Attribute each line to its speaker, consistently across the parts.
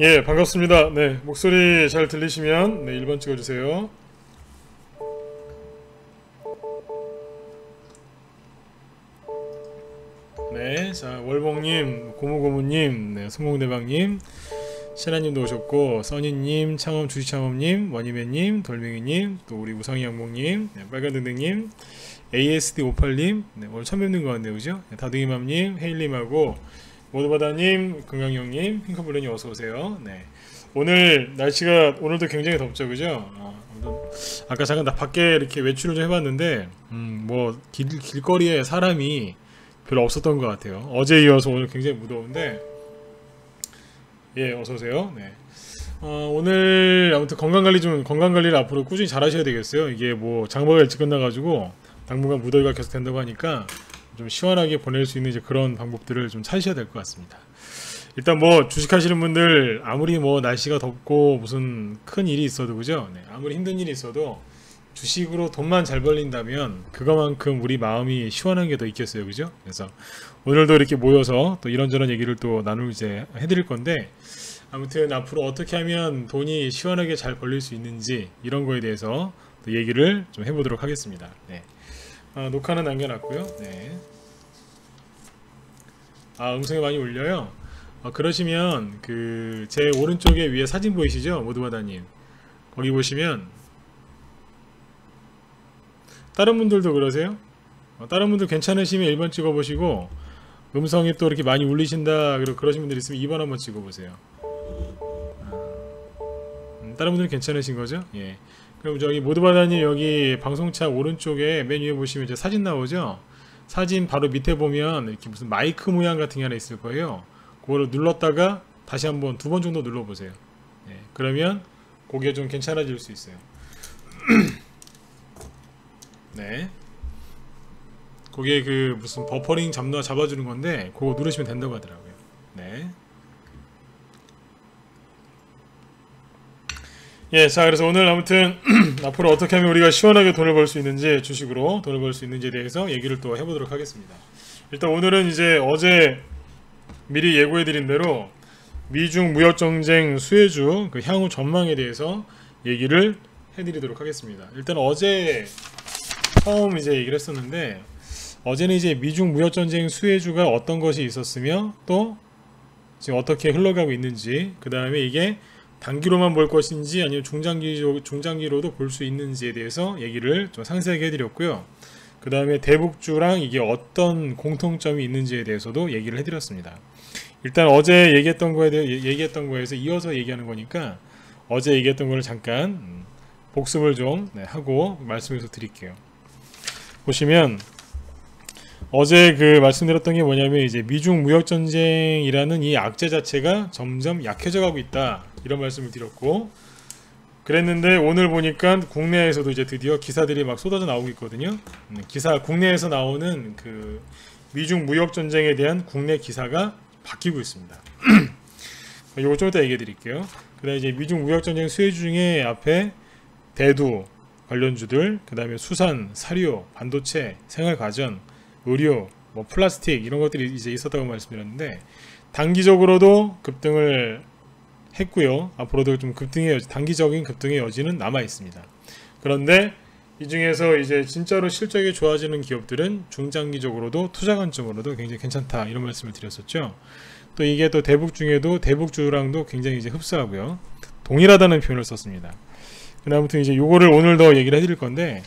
Speaker 1: 예, 반갑습니다. 네, 목소리 잘 들리시면 네, 1번 찍어주세요. 네, 자, 월봉님, 고무고무님, 네, 성공대방님, 신하님도 오셨고, 써니님, 창업 주식창업님, 원희매님, 돌멩이님, 또 우리 우성이 양봉님, 네, 빨간등등님, ASD58님, 네, 오늘 처음 뵙는 것 같네요, 그죠? 네, 다둥이맘님, 헤일님하고 모두바다님, 금강형님, 핑크블루님 어서오세요. 네. 오늘 날씨가 오늘도 굉장히 덥죠, 그죠? 아까 잠깐 나 밖에 이렇게 외출을 좀 해봤는데, 뭐 길거리에 사람이 별로 없었던 것 같아요. 어제 이어서 오늘 굉장히 무더운데, 예, 어서 오세요. 네. 오늘 아무튼 건강 관리를 앞으로 꾸준히 잘 하셔야 되겠어요. 이게 뭐 장마가 일찍 끝나가지고 당분간 무더위가 계속 된다고 하니까 좀 시원하게 보낼 수 있는 이제 그런 방법들을 좀 찾으셔야 될 것 같습니다. 일단 뭐 주식하시는 분들 아무리 뭐 날씨가 덥고 무슨 큰 일이 있어도 그죠? 네, 아무리 힘든 일이 있어도 주식으로 돈만 잘 벌린다면 그거만큼 우리 마음이 시원한 게 더 있겠어요, 그죠? 그래서 오늘도 이렇게 모여서 또 이런저런 얘기를 또 나눌 이제 해드릴 건데 아무튼 앞으로 어떻게 하면 돈이 시원하게 잘 벌릴 수 있는지 이런 거에 대해서 또 얘기를 좀 해보도록 하겠습니다. 네. 녹화는 남겨놨고요. 네. 음성이 많이 울려요. 그러시면 그 제 오른쪽에 위에 사진 보이시죠? 모두바다님. 거기 보시면 다른 분들도 그러세요? 다른 분들 괜찮으시면 1번 찍어보시고 음성이 또 이렇게 많이 울리신다 그러신 분들 있으면 2번 한번 찍어보세요. 다른 분들은 괜찮으신 거죠? 예. 그럼 저기 모두바다님 여기 방송차 오른쪽에 맨 위에 보시면 이제 사진 나오죠? 사진 바로 밑에 보면 이렇게 무슨 마이크 모양 같은 게 하나 있을 거예요. 그거를 눌렀다가 다시 한번 2번 정도 눌러보세요. 예. 그러면 그게 좀 괜찮아질 수 있어요. 네. 그게 그 무슨 버퍼링 잡아주는 건데 그거 누르시면 된다고 하더라고요. 네. 예, 자 그래서 오늘 아무튼 앞으로 어떻게 하면 우리가 시원하게 돈을 벌 수 있는지 주식으로 돈을 벌 수 있는지에 대해서 얘기를 또 해보도록 하겠습니다. 일단 오늘은 이제 어제 미리 예고해드린 대로 미중 무역전쟁 수혜주 그 향후 전망에 대해서 얘기를 해드리도록 하겠습니다. 일단 어제 처음 이제 얘기를 했었는데 어제는 이제 미중 무역전쟁 수혜주가 어떤 것이 있었으며 또 지금 어떻게 흘러가고 있는지 그 다음에 이게 단기로만 볼 것인지 아니면 중장기로도 볼 수 있는지에 대해서 얘기를 좀 상세하게 해드렸고요. 그 다음에 대북주랑 이게 어떤 공통점이 있는지에 대해서도 얘기를 해드렸습니다. 일단 어제 얘기했던 거에서 이어서 얘기하는 거니까 어제 얘기했던 거를 잠깐 복습을 좀 하고 말씀해서 드릴게요. 보시면 어제 그 말씀드렸던 게 뭐냐면 이제 미중 무역 전쟁이라는 이 악재 자체가 점점 약해져 가고 있다 이런 말씀을 드렸고 그랬는데 오늘 보니까 국내에서도 이제 드디어 기사들이 막 쏟아져 나오고 있거든요. 국내에서 나오는 그 미중 무역 전쟁에 대한 국내 기사가 바뀌고 있습니다. 이거 좀 이따 얘기해 드릴게요. 그 다음에 이제 미중 무역 전쟁 수혜주 중에 앞에 대두 관련주들, 그 다음에 수산, 사료, 반도체, 생활가전, 의료, 뭐 플라스틱 이런 것들이 이제 있었다고 말씀드렸는데 단기적으로도 급등을 했고요. 앞으로도 좀 단기적인 급등의 여지는 남아 있습니다. 그런데 이 중에서 이제 진짜로 실적이 좋아지는 기업들은 중장기적으로도 투자 관점으로도 굉장히 괜찮다 이런 말씀을 드렸었죠. 또 이게 또 대북 중에도 대북주랑도 굉장히 이제 흡사하고요. 동일하다는 표현을 썼습니다. 근데 아무튼 이제 요거를 오늘 더 얘기를 해드릴 건데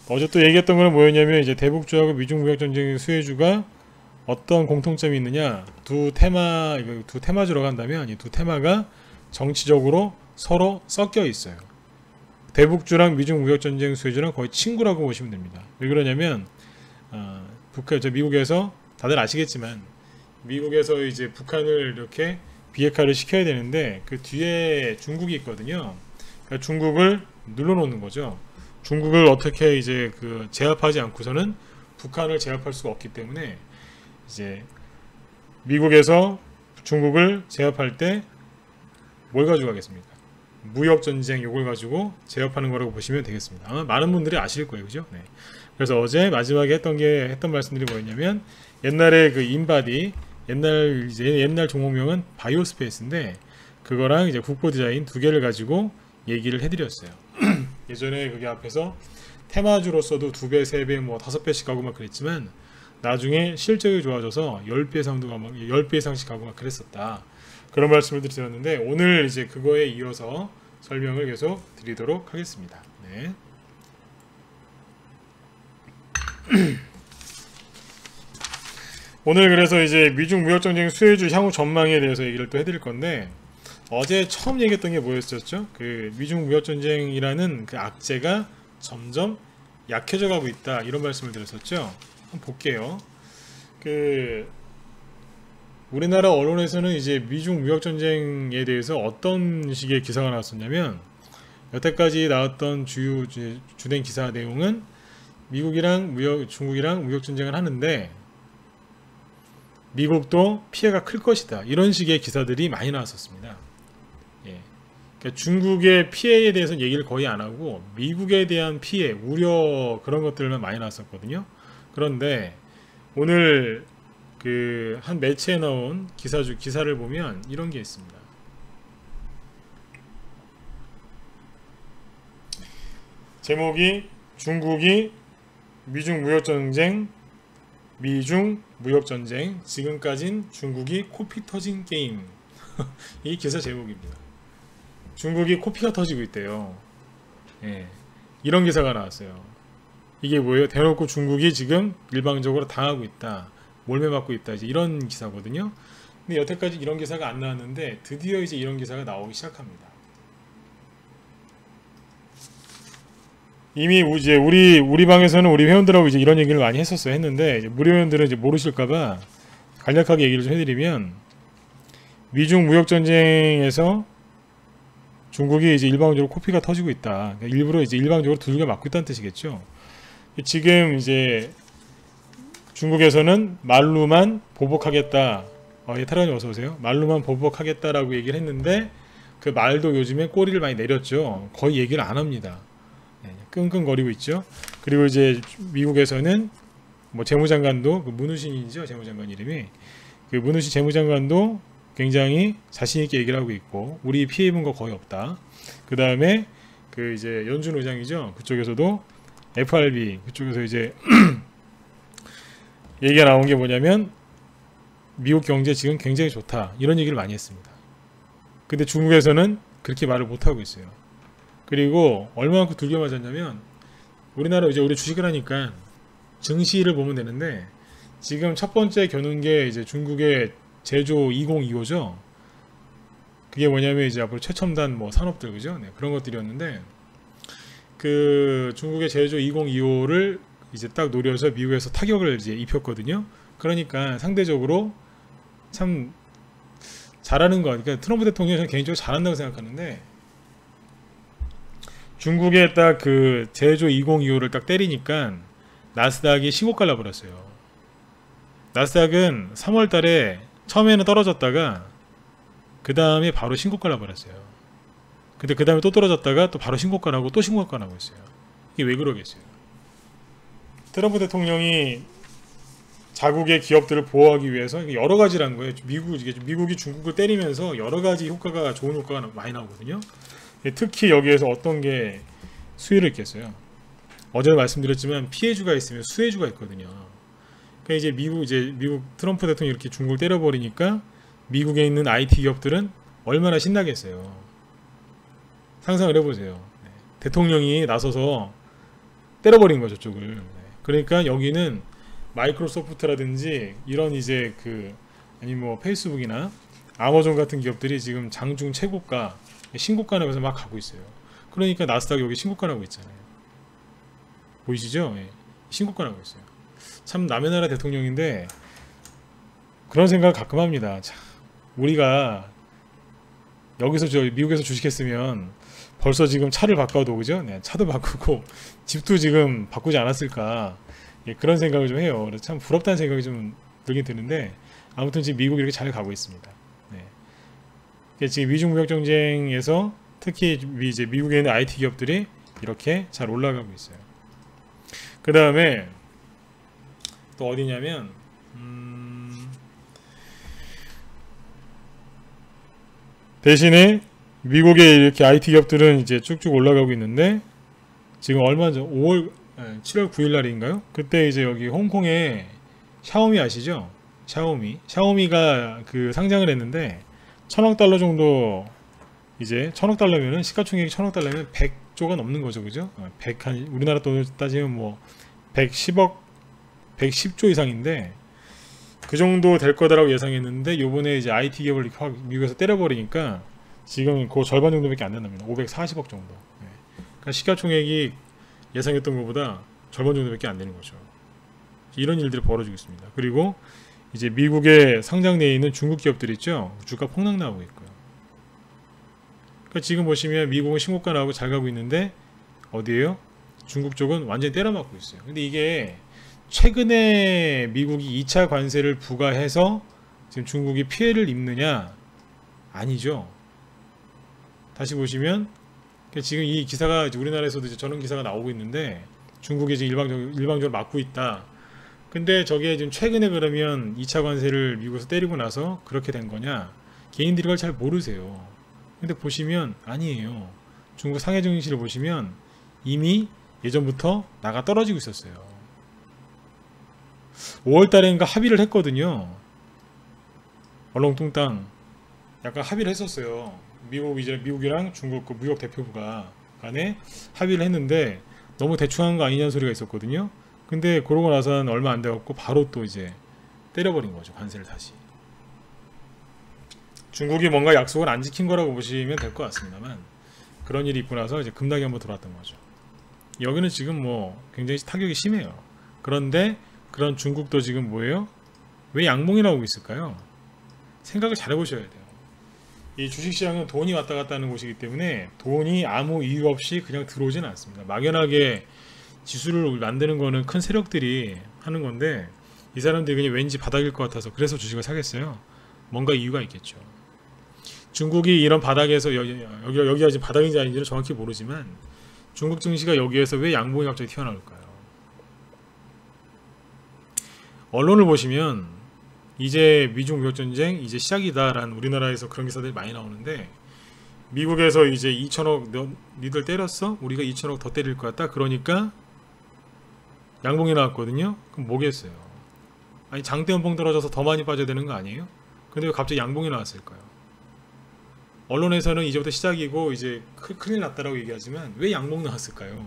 Speaker 1: 어제 또 얘기했던 거는 뭐였냐면 이제 대북주하고 미중 무역 전쟁 수혜주가 어떤 공통점이 있느냐 두 테마주로 간다면 이 두 테마가 정치적으로 서로 섞여 있어요. 대북주랑 미중 무역 전쟁 수혜주랑 거의 친구라고 보시면 됩니다. 왜 그러냐면 미국에서 다들 아시겠지만 미국에서 이제 북한을 이렇게 비핵화를 시켜야 되는데 그 뒤에 중국이 있거든요. 그러니까 중국을 눌러놓는 거죠. 중국을 어떻게 이제 그 제압하지 않고서는 북한을 제압할 수가 없기 때문에 이제 미국에서 중국을 제압할 때 뭘 가지고 가겠습니까? 무역 전쟁 요걸 가지고 제압하는 거라고 보시면 되겠습니다. 아마 많은 분들이 아실 거예요, 그죠? 네. 그래서 어제 마지막에 했던 말씀들이 뭐였냐면 옛날에 그 인바디 옛날 종목명은 바이오스페이스인데 그거랑 이제 국보 디자인 두 개를 가지고 얘기를 해드렸어요. 예전에 그게 앞에서 테마주로서도 2배, 3배, 뭐 5배씩 가고 막 그랬지만 나중에 실적이 좋아져서 10배 이상도 가고 10배 이상씩 가고 막 그랬었다. 그런 말씀을 드렸는데 오늘 이제 그거에 이어서 설명을 계속 드리도록 하겠습니다. 네. 오늘 그래서 이제 미중 무역전쟁 수혜주 향후 전망에 대해서 얘기를 또 해드릴 건데 어제 처음 얘기했던 게 뭐였었죠? 그 미중 무역전쟁이라는 그 악재가 점점 약해져 가고 있다 이런 말씀을 드렸었죠. 한번 볼게요. 그 우리나라 언론에서는 이제 미중 무역전쟁에 대해서 어떤 식의 기사가 나왔었냐면 여태까지 나왔던 주된 기사 내용은 중국이랑 무역전쟁을 하는데 미국도 피해가 클 것이다 이런 식의 기사들이 많이 나왔었습니다. 예. 그러니까 중국의 피해에 대해서는 얘기를 거의 안 하고 미국에 대한 피해, 우려 그런 것들만 많이 나왔었거든요. 그런데 오늘 그 한 매체에 나온 기사를 보면 이런 게 있습니다. 제목이 중국이 미중 무역전쟁 지금까진 중국이 코피 터진 게임. 이 기사 제목입니다. 중국이 코피가 터지고 있대요. 예. 이런 기사가 나왔어요. 이게 뭐예요? 대놓고 중국이 지금 일방적으로 당하고 있다, 몰매맞고 있다, 이제 이런 기사거든요. 근데 여태까지 이런 기사가 안 나왔는데 드디어 이제 이런 기사가 나오기 시작합니다. 이미 이제 우리 방에서는 우리 회원들하고 이제 이런 얘기를 많이 했는데 이제 무료 회원들은 이제 모르실까봐 간략하게 얘기를 좀 해드리면 미중 무역 전쟁에서 중국이 이제 일방적으로 코피가 터지고 있다. 그러니까 일부러 이제 일방적으로 두들겨 맞고 있다는 뜻이겠죠. 지금 이제 중국에서는 말로만 보복하겠다. 예, 타라님 어서 오세요. 말로만 보복하겠다라고 얘기를 했는데 그 말도 요즘에 꼬리를 많이 내렸죠. 거의 얘기를 안 합니다. 끙끙거리고 있죠. 그리고 이제 미국에서는 뭐 재무장관도 그 문우신이죠, 재무장관 이름이. 그 문우신 재무장관도 굉장히 자신 있게 얘기를 하고 있고 우리 피해 입은 거 거의 없다. 그 다음에 그 이제 연준 의장이죠. 그쪽에서도 FRB 그쪽에서 이제 얘기가 나온 게 뭐냐면 미국 경제 지금 굉장히 좋다 이런 얘기를 많이 했습니다. 근데 중국에서는 그렇게 말을 못 하고 있어요. 그리고 얼마만큼 두들겨 맞았냐면 우리나라 이제 우리 주식을 하니까 증시를 보면 되는데 지금 첫 번째 겨눈 게 이제 중국의 제조 2025죠. 그게 뭐냐면 이제 앞으로 최첨단 뭐 산업들 그죠? 네, 그런 것들이었는데 그 중국의 제조 2025를 이제 딱 노려서 미국에서 타격을 이제 입혔거든요. 그러니까 상대적으로 참 잘하는 거. 그러니까 트럼프 대통령이 저는 개인적으로 잘한다고 생각하는데 중국의 딱 그 제조 2025를 딱 때리니까 나스닥이 신고가 나버렸어요. 나스닥은 3월 달에 처음에는 떨어졌다가 그 다음에 바로 신고가 나버렸어요. 근데 그 다음에 또 떨어졌다가 또 바로 신고가 나고 또 신고가 나고 있어요. 이게 왜 그러겠어요? 트럼프 대통령이 자국의 기업들을 보호하기 위해서 여러 가지라는 거예요. 미국이 중국을 때리면서 여러 가지 효과가 좋은 효과가 많이 나오거든요. 특히 여기에서 어떤 게 수혜를 있겠어요? 어제 말씀드렸지만 피해주가 있으면 수혜주가 있거든요. 그러니까 이제 미국 트럼프 대통령이 이렇게 중국을 때려버리니까 미국에 있는 IT 기업들은 얼마나 신나겠어요. 상상을 해보세요. 대통령이 나서서 때려버린 거죠, 저쪽을. 그러니까 여기는 마이크로소프트라든지 이런 이제 아니 뭐 페이스북이나 아마존 같은 기업들이 지금 장중 최고가 신고가 나면서 막 가고 있어요. 그러니까 나스닥 여기 신고가 나고 있잖아요. 보이시죠? 예. 신고가 나고 있어요. 참 남의 나라 대통령인데 그런 생각을 가끔 합니다. 참, 우리가 여기서 미국에서 주식했으면 벌써 지금 차를 바꿔도 그죠? 네, 차도 바꾸고 집도 지금 바꾸지 않았을까? 예, 그런 생각을 좀 해요. 그래서 참 부럽다는 생각이 좀 들긴 드는데 아무튼 지금 미국이 이렇게 잘 가고 있습니다. 네. 지금 미중 무역 전쟁에서 특히 이제 미국에 있는 IT 기업들이 이렇게 잘 올라가고 있어요. 그 다음에 또 어디냐면 대신에 미국의 이렇게 IT 기업들은 이제 쭉쭉 올라가고 있는데 지금 얼마 전 7월 9일 날인가요? 그때 이제 여기 홍콩에 샤오미 아시죠? 샤오미가 그 상장을 했는데 1000억 달러 정도 이제 1000억 달러면은 시가총액이 1000억 달러면 100조가 넘는 거죠, 그죠? 100한 우리나라 돈으로 따지면 뭐 110조 이상인데 그 정도 될 거다라고 예상했는데 요번에 이제 IT 기업을 이렇게 확 미국에서 때려버리니까 지금 그 절반 정도밖에 안 된답니다. 540억 정도. 그러니까 시가총액이 예상했던 것보다 절반 정도밖에 안 되는 거죠. 이런 일들이 벌어지고 있습니다. 그리고 이제 미국에 상장되어 있는 중국 기업들 있죠. 주가 폭락 나오고 있고요. 그러니까 지금 보시면 미국은 신고가 나오고 잘 가고 있는데 어디에요? 중국 쪽은 완전히 때려맞고 있어요. 근데 이게 최근에 미국이 2차 관세를 부과해서 지금 중국이 피해를 입느냐? 아니죠. 다시 보시면 지금 이 기사가 우리나라에서도 이제 저런 기사가 나오고 있는데 중국이 지금 일방적으로 막고 있다. 근데 저게 지금 최근에 그러면 2차 관세를 미국에서 때리고 나서 그렇게 된 거냐? 개인들이 그걸 잘 모르세요. 근데 보시면 아니에요. 중국 상해 증시를 보시면 이미 예전부터 나가 떨어지고 있었어요. 5월달인가 합의를 했거든요. 얼렁뚱땅 약간 합의를 했었어요. 미국이랑 중국 그 무역 대표부가 간에 합의를 했는데 너무 대충한 거 아니냐는 소리가 있었거든요. 근데 그러고 나서는 얼마 안 돼갖고 바로 또 이제 때려버린 거죠. 관세를 다시. 중국이 뭔가 약속을 안 지킨 거라고 보시면 될 것 같습니다만 그런 일이 있고 나서 이제 급락이 한번 들어왔던 거죠. 여기는 지금 뭐 굉장히 타격이 심해요. 그런데 그런 중국도 지금 뭐예요? 왜 양봉이 나오고 있을까요? 생각을 잘 해보셔야 돼요. 이 주식시장은 돈이 왔다 갔다 하는 곳이기 때문에 돈이 아무 이유 없이 그냥 들어오지는 않습니다. 막연하게 지수를 만드는 거는 큰 세력들이 하는 건데 이 사람들이 그냥 왠지 바닥일 것 같아서 그래서 주식을 사겠어요. 뭔가 이유가 있겠죠. 중국이 이런 바닥에서 여기가 지금 바닥인지 아닌지는 정확히 모르지만 중국 증시가 여기에서 왜 양봉이 갑자기 튀어나올까요? 언론을 보시면 이제 미중 무역전쟁 이제 시작이다라는 우리나라에서 그런 기사들이 많이 나오는데 미국에서 이제 2천억 니들 때렸어? 우리가 2천억 더 때릴 것 같다? 그러니까 양봉이 나왔거든요? 그럼 뭐겠어요? 아니 장대 연봉 떨어져서 더 많이 빠져야 되는 거 아니에요? 근데 왜 갑자기 양봉이 나왔을까요? 언론에서는 이제부터 시작이고 이제 큰일 났다라고 얘기하지만 왜 양봉 나왔을까요?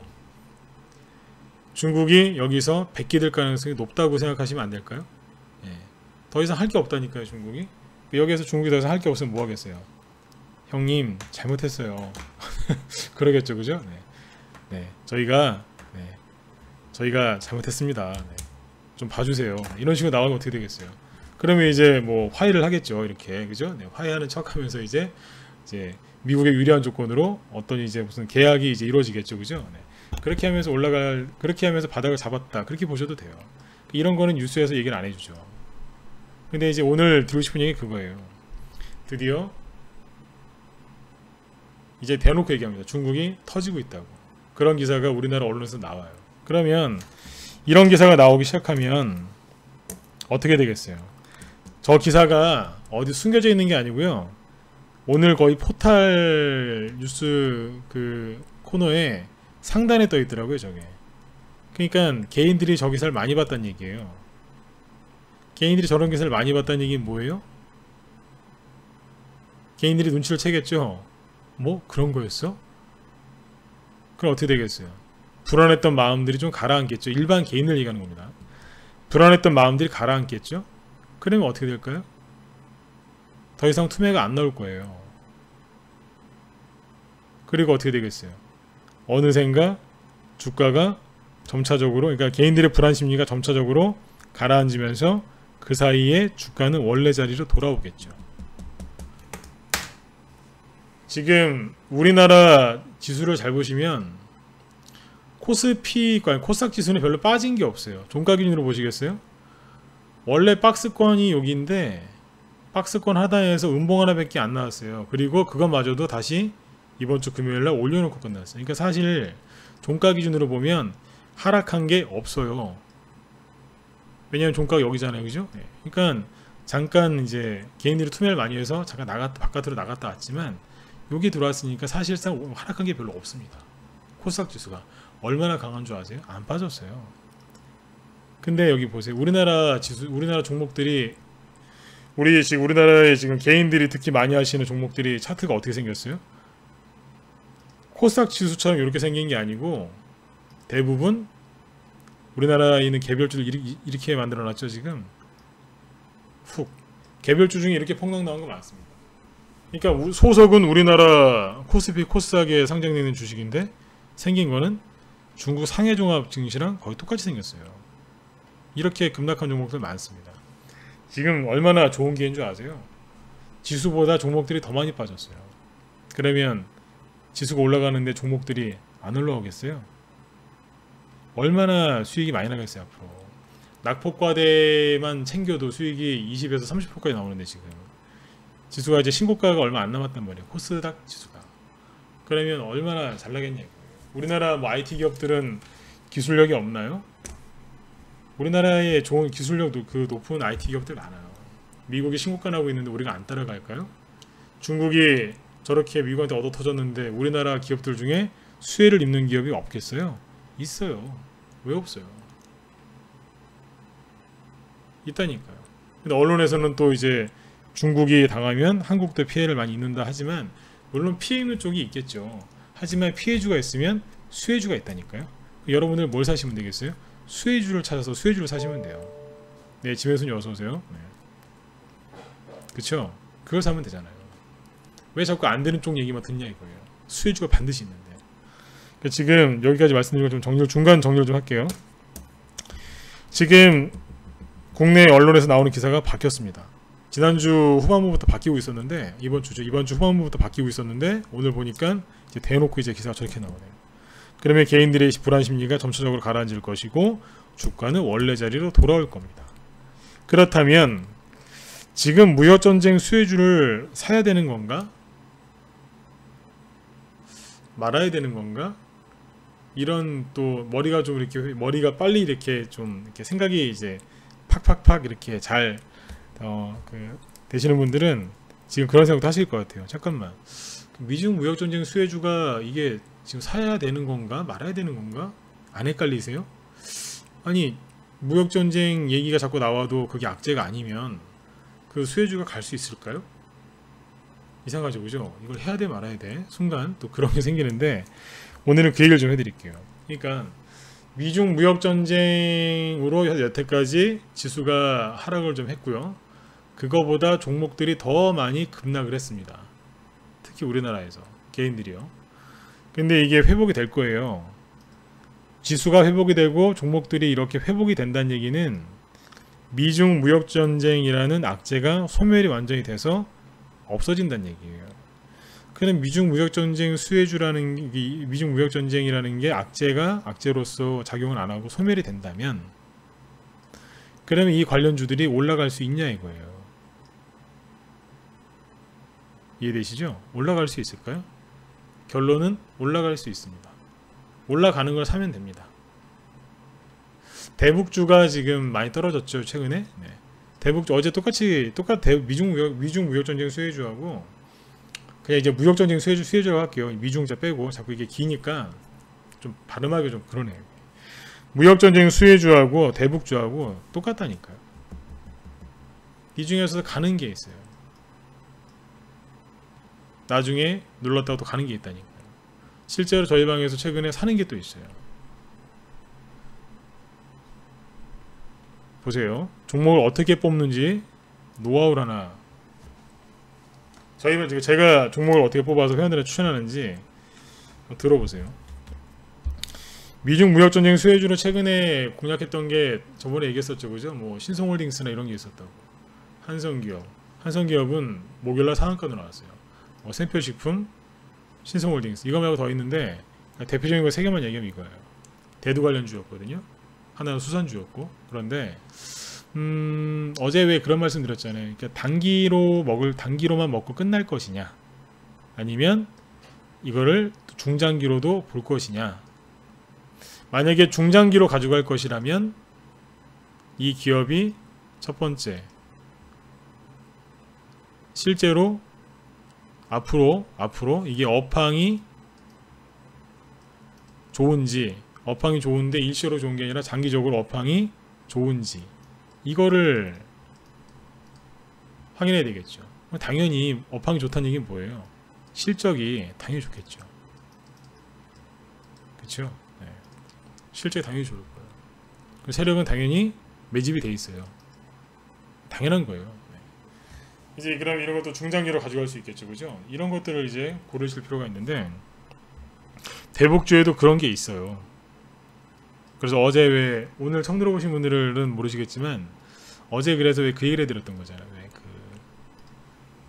Speaker 1: 중국이 여기서 베끼들 가능성이 높다고 생각하시면 안 될까요? 예. 더 이상 할 게 없다니까요, 중국이. 여기에서 중국이 더 이상 할 게 없으면 뭐 하겠어요? 형님, 잘못했어요. 그러겠죠, 그죠? 네. 네. 저희가 잘못했습니다. 네. 좀 봐주세요. 이런 식으로 나오면 어떻게 되겠어요? 그러면 이제 뭐 화해를 하겠죠, 이렇게. 그죠? 네. 화해하는 척 하면서 이제 미국의 유리한 조건으로 어떤 이제 무슨 계약이 이제 이루어지겠죠, 그죠? 네. 그렇게 하면서 바닥을 잡았다. 그렇게 보셔도 돼요. 이런 거는 뉴스에서 얘기를 안 해주죠. 근데 이제 오늘 드리고 싶은 얘기 그거예요. 드디어 이제 대놓고 얘기합니다. 중국이 터지고 있다고. 그런 기사가 우리나라 언론에서 나와요. 그러면 이런 기사가 나오기 시작하면 어떻게 되겠어요? 저 기사가 어디 숨겨져 있는 게 아니고요. 오늘 거의 포탈 뉴스 그 코너에 상단에 떠 있더라고요, 저게. 그러니까 개인들이 저 기사를 많이 봤다는 얘기예요. 개인들이 저런 기사를 많이 봤다는 얘기는 뭐예요? 개인들이 눈치를 채겠죠. 뭐 그런 거였어? 그럼 어떻게 되겠어요? 불안했던 마음들이 좀 가라앉겠죠. 일반 개인을 얘기하는 겁니다. 불안했던 마음들이 가라앉겠죠. 그러면 어떻게 될까요? 더 이상 투매가 안 나올 거예요. 그리고 어떻게 되겠어요? 어느샌가 주가가 점차적으로, 그러니까 개인들의 불안 심리가 점차적으로 가라앉으면서 그 사이에 주가는 원래 자리로 돌아오겠죠. 지금 우리나라 지수를 잘 보시면 코스닥 지수는 별로 빠진 게 없어요. 종가 기준으로 보시겠어요? 원래 박스권이 여기인데 박스권 하단에서 음봉 하나밖에 안 나왔어요. 그리고 그것마저도 다시 이번 주 금요일날 올려놓고 끝났어요. 그러니까 사실 종가 기준으로 보면 하락한 게 없어요. 왜냐하면 종가가 여기잖아요, 그죠? 네. 그러니까 잠깐 이제 개인들이 투매를 많이 해서 잠깐 바깥으로 나갔다 왔지만 여기 들어왔으니까 사실상 하락한 게 별로 없습니다. 코스닥 지수가 얼마나 강한 줄 아세요? 안 빠졌어요. 근데 여기 보세요. 우리나라 지수, 우리나라 종목들이 우리나라의 지금 개인들이 특히 많이 하시는 종목들이 차트가 어떻게 생겼어요? 코스닥 지수처럼 이렇게 생긴 게 아니고 대부분 우리나라에 있는 개별주를 이렇게 만들어놨죠. 지금 훅 개별주 중에 이렇게 폭락 나온 거 많습니다. 그러니까 소속은 우리나라 코스피 코스닥에 상장되는 주식인데 생긴 거는 중국 상해종합 증시랑 거의 똑같이 생겼어요. 이렇게 급락한 종목들 많습니다. 지금 얼마나 좋은 기회인 줄 아세요? 지수보다 종목들이 더 많이 빠졌어요. 그러면 지수가 올라가는데 종목들이 안 올라오겠어요? 얼마나 수익이 많이 나겠어요 앞으로. 낙폭과대만 챙겨도 수익이 20에서 30%까지 나오는데 지금 지수가 이제 신고가가 얼마 안 남았단 말이에요. 코스닥 지수가. 그러면 얼마나 잘 나겠냐고요. 우리나라 뭐 IT 기업들은 기술력이 없나요? 우리나라에 좋은 기술력도 그 높은 IT 기업들 많아요. 미국이 신고가 나고 있는데 우리가 안 따라갈까요? 중국이 저렇게 미국한테 얻어 터졌는데 우리나라 기업들 중에 수혜를 입는 기업이 없겠어요? 있어요. 왜 없어요? 있다니까요. 근데 언론에서는 또 이제 중국이 당하면 한국도 피해를 많이 입는다 하지만 물론 피해 있는 쪽이 있겠죠. 하지만 피해주가 있으면 수혜주가 있다니까요. 여러분들 뭘 사시면 되겠어요? 수혜주를 찾아서 수혜주를 사시면 돼요. 네, 지명순이 어서오세요. 네. 그쵸? 그걸 사면 되잖아요. 왜 자꾸 안 되는 쪽 얘기만 듣냐 이거예요. 수혜주가 반드시 있는데. 그러니까 지금 여기까지 말씀드리고 좀 중간 정리를 좀 할게요. 지금 국내 언론에서 나오는 기사가 바뀌었습니다. 지난주 후반부부터 바뀌고 있었는데 이번 주 후반부부터 바뀌고 있었는데 오늘 보니까 이제 대놓고 이제 기사가 저렇게 나오네요. 그러면 개인들의 불안 심리가 점차적으로 가라앉을 것이고 주가는 원래 자리로 돌아올 겁니다. 그렇다면 지금 무역전쟁 수혜주를 사야 되는 건가? 말아야 되는 건가? 이런 또 머리가 좀 이렇게 머리가 빨리 이렇게 좀 이렇게 생각이 이제 팍팍팍 이렇게 잘 되시는 분들은 지금 그런 생각도 하실 것 같아요. 잠깐만, 미중 무역전쟁 수혜주가 이게 지금 사야 되는 건가 말아야 되는 건가? 안 헷갈리세요? 아니 무역전쟁 얘기가 자꾸 나와도 그게 악재가 아니면 그 수혜주가 갈 수 있을까요? 이상하죠, 그죠? 이걸 해야 돼 말아야 돼 순간 또 그런 게 생기는데 오늘은 그 얘기를 좀 해드릴게요. 그러니까 미중 무역전쟁으로 여태까지 지수가 하락을 좀 했고요. 그거보다 종목들이 더 많이 급락을 했습니다. 특히 우리나라에서 개인들이요. 근데 이게 회복이 될 거예요. 지수가 회복이 되고 종목들이 이렇게 회복이 된다는 얘기는 미중 무역전쟁이라는 악재가 소멸이 완전히 돼서 없어진다는 얘기예요. 그럼 미중 무역전쟁 수혜주라는 미중 무역전쟁이라는 게 악재로서 작용을 안 하고 소멸이 된다면 그러면 이 관련주들이 올라갈 수 있냐 이거예요. 이해되시죠? 올라갈 수 있을까요? 결론은 올라갈 수 있습니다. 올라가는 걸 사면 됩니다. 대북주가 지금 많이 떨어졌죠 최근에. 네. 대북주 어제 미중 무역전쟁 수혜주하고 그냥 이제 무역전쟁 수혜주라고 할게요. 미중자 빼고 자꾸 이게 기니까 좀 발음하기 좀 그러네요. 무역전쟁 수혜주하고 대북주하고 똑같다니까요. 이 중에서 가는 게 있어요. 나중에 눌렀다가 또 가는 게 있다니까요. 실제로 저희 방에서 최근에 사는 게 또 있어요. 보세요. 종목을 어떻게 뽑는지 노하우를 하나. 저희는 지금 제가 종목을 어떻게 뽑아서 회원들한테 추천하는지 들어보세요. 미중 무역전쟁 수혜주로 최근에 공략했던 게 저번에 얘기했었죠, 그죠? 뭐 신성홀딩스나 이런 게 있었다고. 한성기업은 목요일날 상한가도 나왔어요. 생표식품, 신성홀딩스 이거 말고 더 있는데 대표적인 거 3개만 얘기하면 이거예요. 대두 관련주였거든요. 하나는 수산주였고. 그런데 어제 왜 그런 말씀 드렸잖아요. 그러니까 단기로만 먹고 끝날 것이냐, 아니면 이거를 중장기로도 볼 것이냐. 만약에 중장기로 가져갈 것이라면 이 기업이 첫 번째 실제로 앞으로 이게 업황이 좋은지, 업황이 좋은데 일시적으로 좋은 게 아니라 장기적으로 업황이 좋은지 이거를 확인해야 되겠죠. 당연히 업황이 좋다는 얘기는 뭐예요? 실적이 당연히 좋겠죠. 그쵸? 네. 실적이 당연히 좋을 거예요. 그 세력은 당연히 매집이 돼 있어요. 당연한 거예요. 네. 이제 그럼 이런 것도 중장기로 가져갈 수 있겠죠, 그죠? 이런 것들을 이제 고르실 필요가 있는데 대북주에도 그런 게 있어요. 그래서 어제 왜 오늘 처음 들어보신 분들은 모르시겠지만 어제 그래서 왜 그 얘기를 해드렸던 거잖아요. 왜 그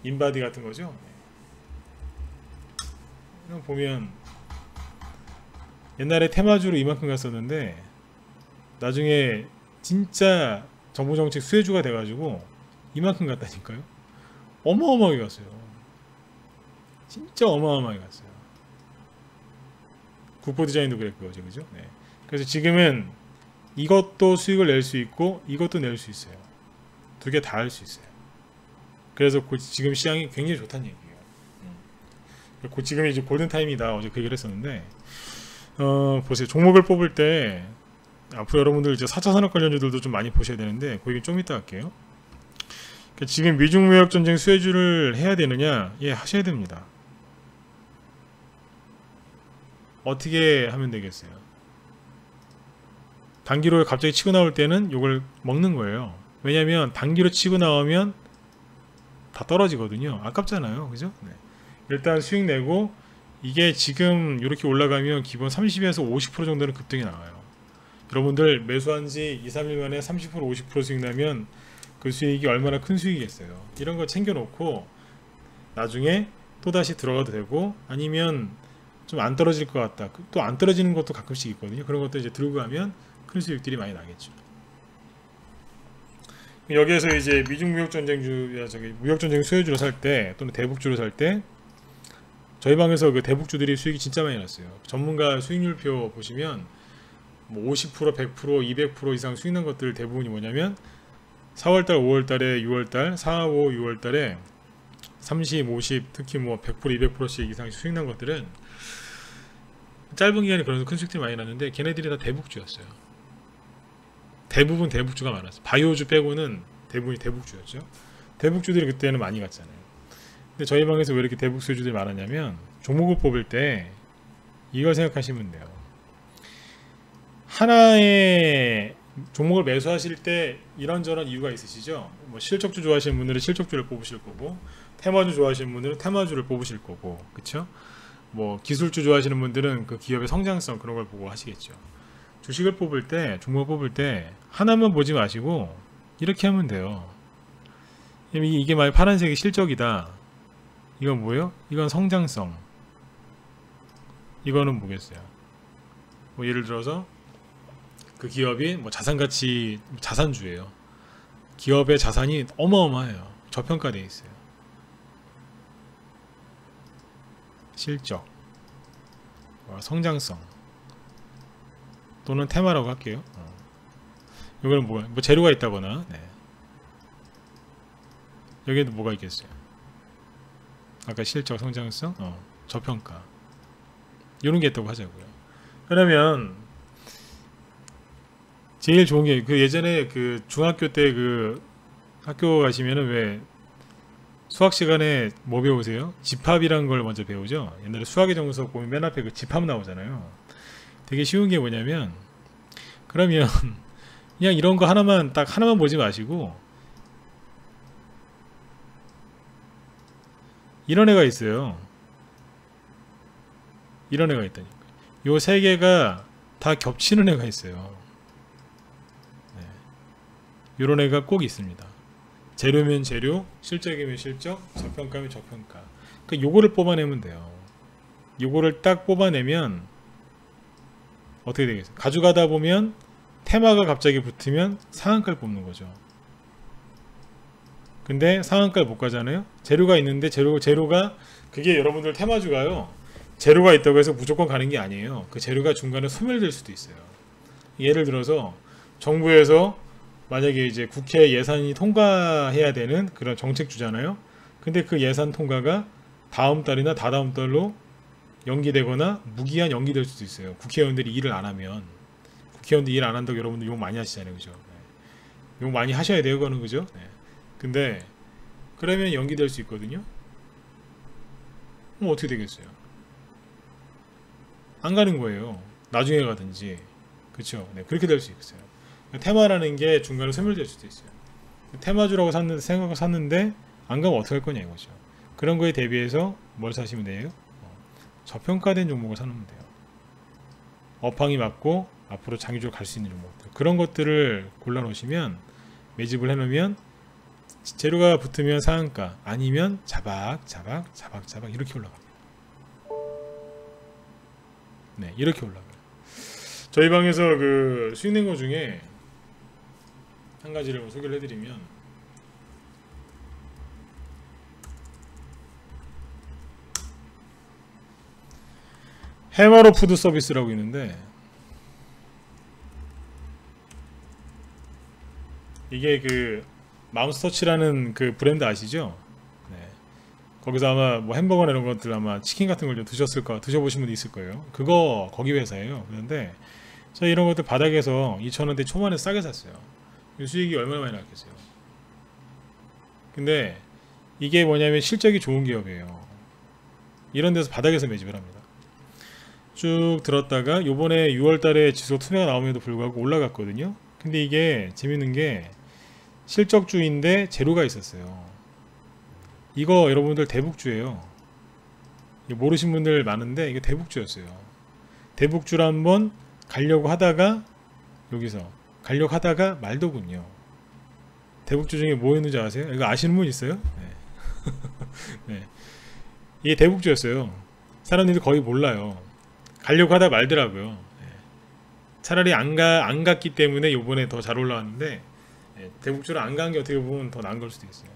Speaker 1: 인바디 같은 거죠. 네. 보면 옛날에 테마주로 이만큼 갔었는데 나중에 진짜 정부정책 수혜주가 돼가지고 이만큼 갔다니까요. 어마어마하게 갔어요. 진짜 어마어마하게 갔어요. 국보 디자인도 그랬고요, 그죠? 네. 그래서 지금은 이것도 수익을 낼 수 있고 이것도 낼 수 있어요. 두 개 다 할 수 있어요. 그래서 지금 시장이 굉장히 좋다는 얘기예요. 지금 이제 골든 타임이다. 어제 그 얘기를 했었는데 보세요. 종목을 뽑을 때 앞으로 여러분들 이제 4차 산업 관련주들도 좀 많이 보셔야 되는데 그 얘기 좀 이따 할게요. 그러니까 지금 미중 무역 전쟁 수혜주를 해야 되느냐? 예, 하셔야 됩니다. 어떻게 하면 되겠어요? 단기로 갑자기 치고 나올 때는 이걸 먹는 거예요. 왜냐면 단기로 치고 나오면 다 떨어지거든요. 아깝잖아요. 그죠? 네. 일단 수익 내고 이게 지금 이렇게 올라가면 기본 30에서 50% 정도는 급등이 나와요. 여러분들 매수한 지 2, 3일 만에 30% 50% 수익 나면 그 수익이 얼마나 큰 수익이겠어요. 이런 거 챙겨 놓고 나중에 또다시 들어가도 되고 아니면 좀 안 떨어질 것 같다. 또 안 떨어지는 것도 가끔씩 있거든요. 그런 것도 이제 들고 가면 큰 수익들이 많이 나겠죠. 여기에서 이제 미중 무역전쟁주, 무역전쟁 수혜주로 살 때 또는 대북주로 살 때 저희 방에서 그 대북주들이 수익이 진짜 많이 났어요. 전문가 수익률표 보시면 뭐 50%, 100%, 200% 이상 수익 난 것들 대부분이 뭐냐면 4월달, 5월달에, 6월달, 4, 5, 6월달에 30, 50, 특히 뭐 100%, 200%씩 이상 수익 난 것들은 짧은 기간에 그런 큰 수익들이 많이 났는데 걔네들이 다 대북주였어요. 대부분 대북주가 많았어요. 바이오주 빼고는 대부분이 대북주였죠. 대북주들이 그때는 많이 갔잖아요. 근데 저희 방에서 왜 이렇게 대북수주들이 많았냐면 종목을 뽑을 때 이걸 생각하시면 돼요. 하나의 종목을 매수하실 때 이런저런 이유가 있으시죠. 뭐 실적주 좋아하시는 분들은 실적주를 뽑으실 거고 테마주 좋아하시는 분들은 테마주를 뽑으실 거고 그쵸? 뭐 기술주 좋아하시는 분들은 그 기업의 성장성 그런 걸 보고 하시겠죠. 주식을 뽑을 때 종목을 뽑을 때 하나만 보지 마시고 이렇게 하면 돼요. 이게 만약 파란색이 실적이다. 이건 뭐예요? 이건 성장성. 이거는 뭐겠어요? 뭐 예를 들어서 그 기업이 뭐 자산가치 자산주예요. 기업의 자산이 어마어마해요. 저평가되어 있어요. 실적, 성장성 또는 테마라고 할게요. 이거는 뭐 재료가 있다거나 네. 여기에도 뭐가 있겠어요? 아까 실적, 성장성, 저평가 이런 게 있다고 하자고요. 그러면 제일 좋은 게 그 예전에 그 중학교 때 그 학교 가시면은 왜 수학 시간에 뭐 배우세요? 집합이라는 걸 먼저 배우죠. 옛날에 수학의 정석 보면 맨 앞에 그 집합 나오잖아요. 되게 쉬운 게 뭐냐면 그러면 그냥 이런 거 하나만 딱 하나만 보지 마시고 이런 애가 있어요. 이런 애가 있다니까. 요 세 개가 다 겹치는 애가 있어요. 네. 요런 애가 꼭 있습니다. 재료면 재료, 실적이면 실적, 저평가면 저평가. 그러니까 요거를 뽑아내면 돼요. 요거를 딱 뽑아내면 어떻게 되겠어요? 가져가다 보면 테마가 갑자기 붙으면 상한가를 뽑는 거죠. 근데 상한가를 못 가잖아요. 재료가 있는데 재료가 그게 여러분들 테마주가요. 재료가 있다고 해서 무조건 가는 게 아니에요. 그 재료가 중간에 소멸될 수도 있어요. 예를 들어서 정부에서 만약에 이제 국회 예산이 통과해야 되는 그런 정책주잖아요. 근데 그 예산 통과가 다음 달이나 다다음 달로 연기되거나 무기한 연기될 수도 있어요. 국회의원들이 일을 안 하면. 국회의원들이 일 안 한다고 여러분들 욕 많이 하시잖아요. 그죠? 네. 욕 많이 하셔야 돼요. 그거는. 그죠? 네. 근데 그러면 연기될 수 있거든요. 그럼 어떻게 되겠어요? 안 가는 거예요. 나중에 가든지. 그쵸? 네. 그렇게 될 수 있어요. 테마라는 게 중간에 소멸될 수도 있어요. 테마주라고 생각하고 샀는데 안 가면 어떻게 할 거냐 이거죠. 그런 거에 대비해서 뭘 사시면 돼요? 저평가된 종목을 사놓으면 돼요. 업황이 맞고 앞으로 장기적으로 갈 수 있는 종목들, 그런 것들을 골라 놓으시면, 매집을 해 놓으면 재료가 붙으면 상한가, 아니면 자박자박 이렇게 올라갑니다. 네, 이렇게 올라가요. 저희 방에서 그 수익 낸 거 중에 한 가지를 소개를 해드리면, 해마로 푸드 서비스라고 있는데, 이게 그 맘스터치라는 그 브랜드 아시죠? 네. 거기서 아마 뭐 햄버거나 이런 것들, 아마 치킨 같은 걸 좀 드셔보신 분도 있을 거예요. 그거 거기 회사예요. 그런데 저 이런 것들 바닥에서 2,000원대 초반에 싸게 샀어요. 수익이 얼마나 많이 났겠어요. 근데 이게 뭐냐면 실적이 좋은 기업이에요. 이런 데서 바닥에서 매집을 합니다. 쭉 들었다가 요번에 6월달에 지수 투매가 나옴에도 불구하고 올라갔거든요. 근데 이게 재밌는 게 실적주인데 재료가 있었어요. 이거 여러분들 대북주예요. 모르신 분들 많은데 이게 대북주였어요. 대북주를 한번 가려고 하다가, 여기서 가려고 하다가 말더군요. 대북주 중에 뭐 있는지 아세요? 이거 아시는 분 있어요? 네. 네. 이게 대북주였어요. 사람들이 거의 몰라요. 가려고 하다 말더라고요. 네. 차라리 안 갔기 때문에 요번에 더 잘 올라왔는데, 네. 대북주를 안 간 게 어떻게 보면 더 나은 걸 수도 있어요.